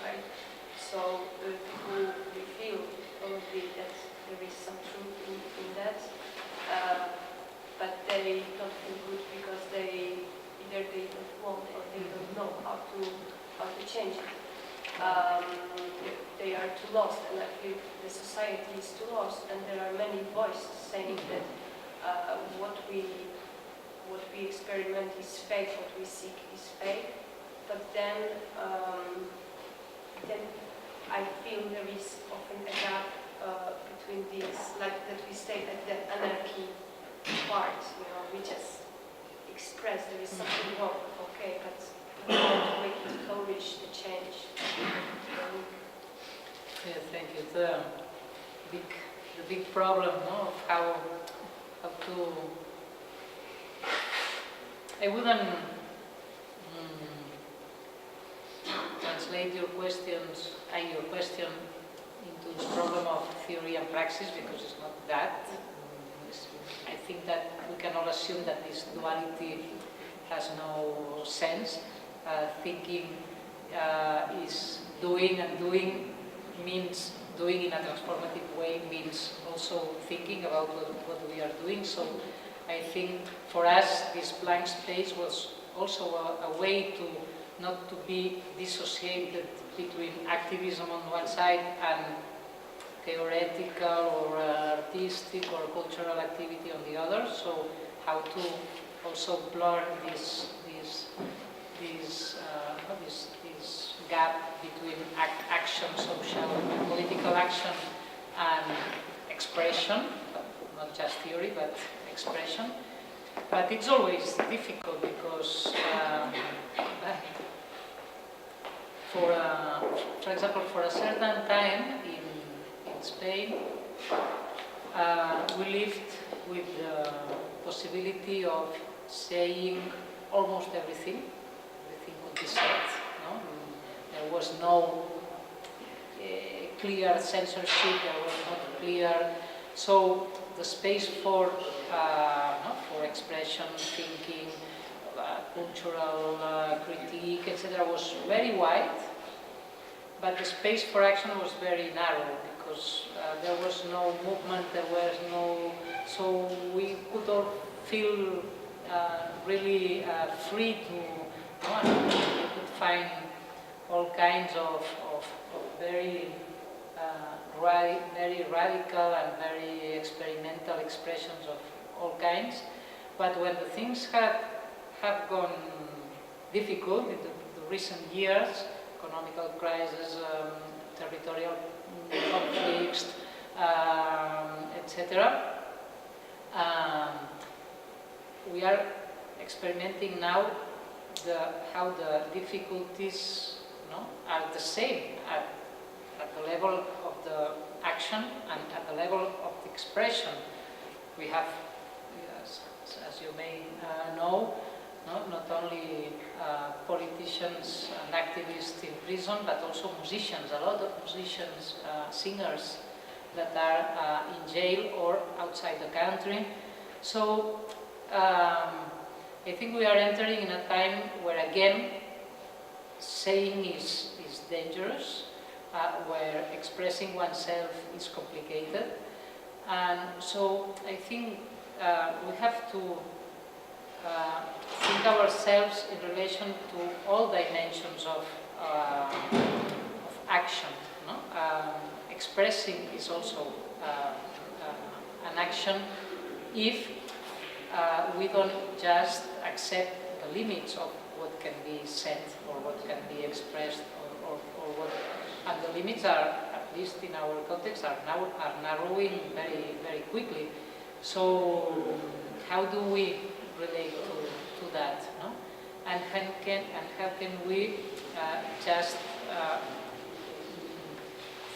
right? So people will feel probably that there is some truth in that, but they don't feel good because either they don't want or they don't know how to change it. They are too lost, and I feel the society is too lost, and there are many voices saying that what we experiment is fake, what we seek is fake. But then I feel there is often a gap between these, like that we state at the anarchy part, we just express there is something wrong, okay, but we want to make it flourish, the change. Yeah, thank you. The big problem of how to. I wouldn't translate your question into the problem of theory and praxis, because it's not that. I think that we can all assume that this duality has no sense. Thinking is doing, and doing means doing in a transformative way means also thinking about what we are doing. So I think for us this blank space was also a way to not to be dissociated between activism on one side and theoretical or artistic or cultural activity on the other. So how to also blur this gap between action, social, political action, and expression, not just theory, but expression. But it's always difficult because, for example, for a certain time in Spain, we lived with the possibility of saying almost everything. Everything could be said. No? There was no clear censorship. There was not clear. So the space for expression, thinking, cultural critique, etc., was very wide, but the space for action was very narrow because there was no movement, there was no, so we could all feel really free to, we could find all kinds of very radical and very experimental expressions of all kinds. But when the things have gone difficult in the recent years, economical crisis, territorial conflicts, etc., we are experimenting now how the difficulties are the same at the level of the action and at the level of the expression. We have, as you may know, not only politicians and activists in prison, but also musicians, a lot of musicians, singers that are in jail or outside the country. So I think we are entering in a time where again saying is dangerous, where expressing oneself is complicated, and so I think we have to think ourselves in relation to all dimensions of action. No? Expressing is also an action if we don't just accept the limits of what can be said or what can be expressed or what, and the limits are, at least in our context, are narrowing very, very quickly. So how do we relate to that? No? And how can we just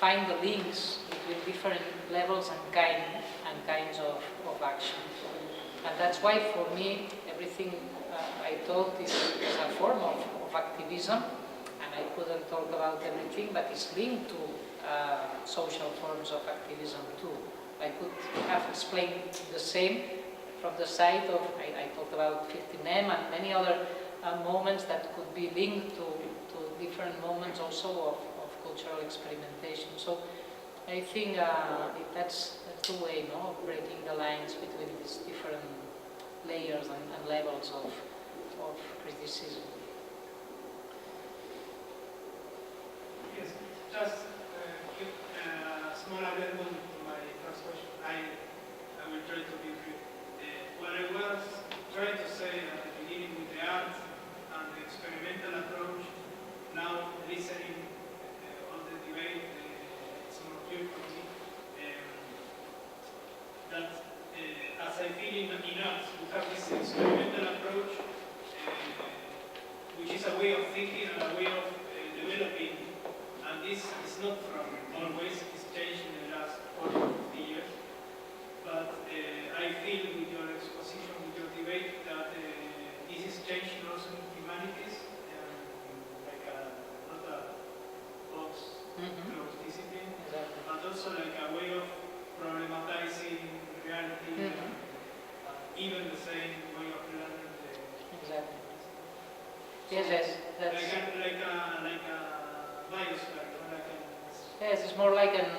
find the links between different levels and kinds of action? And that's why, for me, everything I thought is a form of activism, and I couldn't talk about everything, but it's linked to social forms of activism too. I could have explained the same from the side of, I talked about 15M and many other moments that could be linked to different moments also of cultural experimentation. So I think that's the way, no, of breaking the lines between these different layers and levels of criticism. Yes, just a small addendum to my first question. I will try to be brief. What I was trying to say at the beginning with the art and the experimental approach, now listening on the debate, it's more clear for me that as I feel in arts, we have this experimental approach, which is a way of thinking and a way of developing, and this is not from always, it's changed in the last 40 or 50 years, but I feel with your exposition, with your debate, that this is changing also in humanities, like not a box closed discipline, but also like a way of problematizing reality, even the same way of learning. Exactly. Yes, that's... Like a biosphere, like a... Yes, it's more like an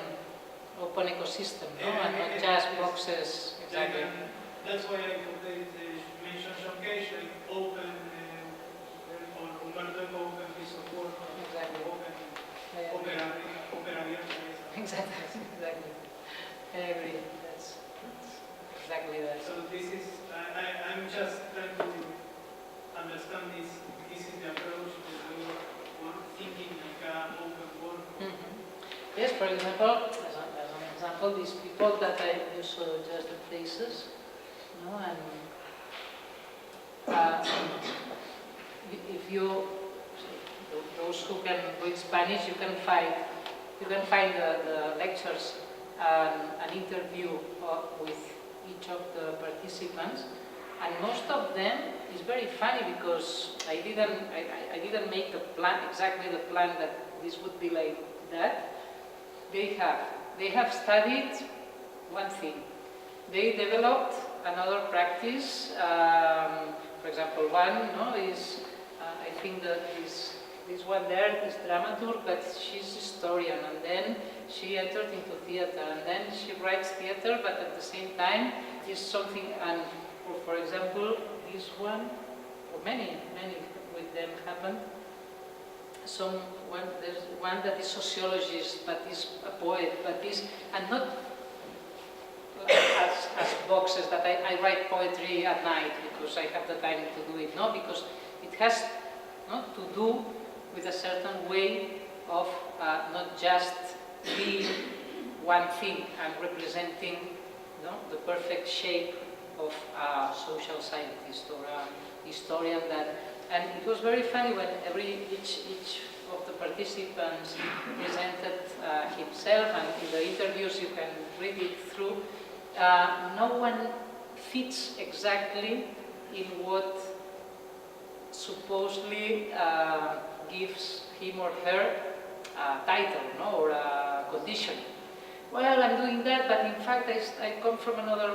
open ecosystem, no? And not just boxes. Exactly. That's why I mentioned some case, like open, or Humberto Eco open piece of work, exactly. Open abierta. Exactly, exactly. I agree. That's exactly that. So this is, I'm just trying to understand this. This is the approach to the work, thinking like an open world. Yes, for example, as an example, these people that I use just the faces, you know, and if you, those who can read Spanish, you can find the lectures an interview with each of the participants, and most of them is very funny because I didn't make the plan, exactly the plan that this would be like that. They have studied one thing. They developed another practice. For example, one is I think that this one there is dramaturg, but she's historian, and then she entered into theater, and then she writes theater, but at the same time is something. And for example, this one, or many with them happened. There's one that is sociologist, but is a poet, but is, and not as boxes that I write poetry at night because I have the time to do it. No, because it has to do with a certain way of not just being one thing and representing the perfect shape of a social scientist or a historian. And it was very funny when each of the participants presented himself, and in the interviews you can read it through. No one fits exactly in what supposedly gives him or her a title, or a condition. Well, I'm doing that, but in fact I come from another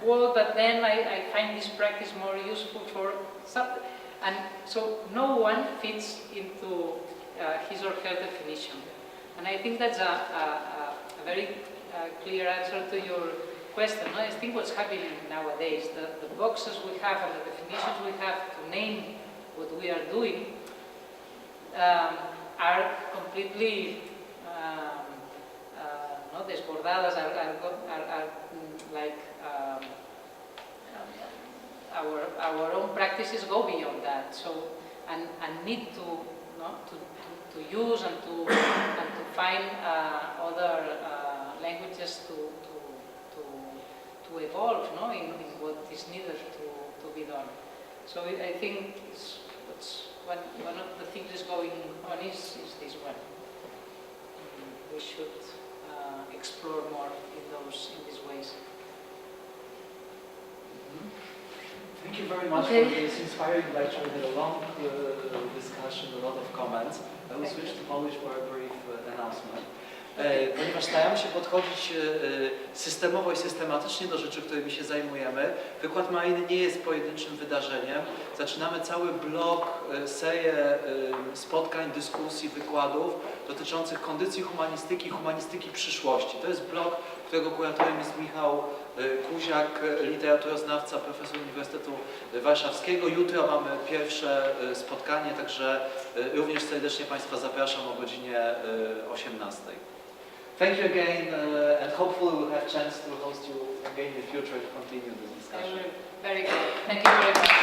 world, but then I find this practice more useful for something. And so no one fits into his or her definition. And I think that's a very clear answer to your question. I think what's happening nowadays, the boxes we have and the definitions we have to name what we are doing are completely desbordadas, are like our own practices go beyond that. So and need to, to use and to find other languages to evolve, in what is needed to be done. So I think one of the things going on is this one. We should explore more in these ways. Thank you very much for this inspiring lecture. We had a long discussion, a lot of comments. I will switch to Polish for a brief announcement. Ponieważ staramy się podchodzić systemowo i systematycznie do rzeczy, którymi się zajmujemy, Wykład Mariny nie jest pojedynczym wydarzeniem. Zaczynamy cały blok, serię spotkań, dyskusji, wykładów dotyczących kondycji humanistyki przyszłości. To jest blok, którego kuratorem jest Michał Kuziak, literaturoznawca, profesor Uniwersytetu Warszawskiego. Jutro mamy pierwsze spotkanie, także również serdecznie Państwa zapraszam o godzinie 18. Thank you again, and hopefully we'll have a chance to host you again in the future to continue this discussion. Very good. Thank you very much.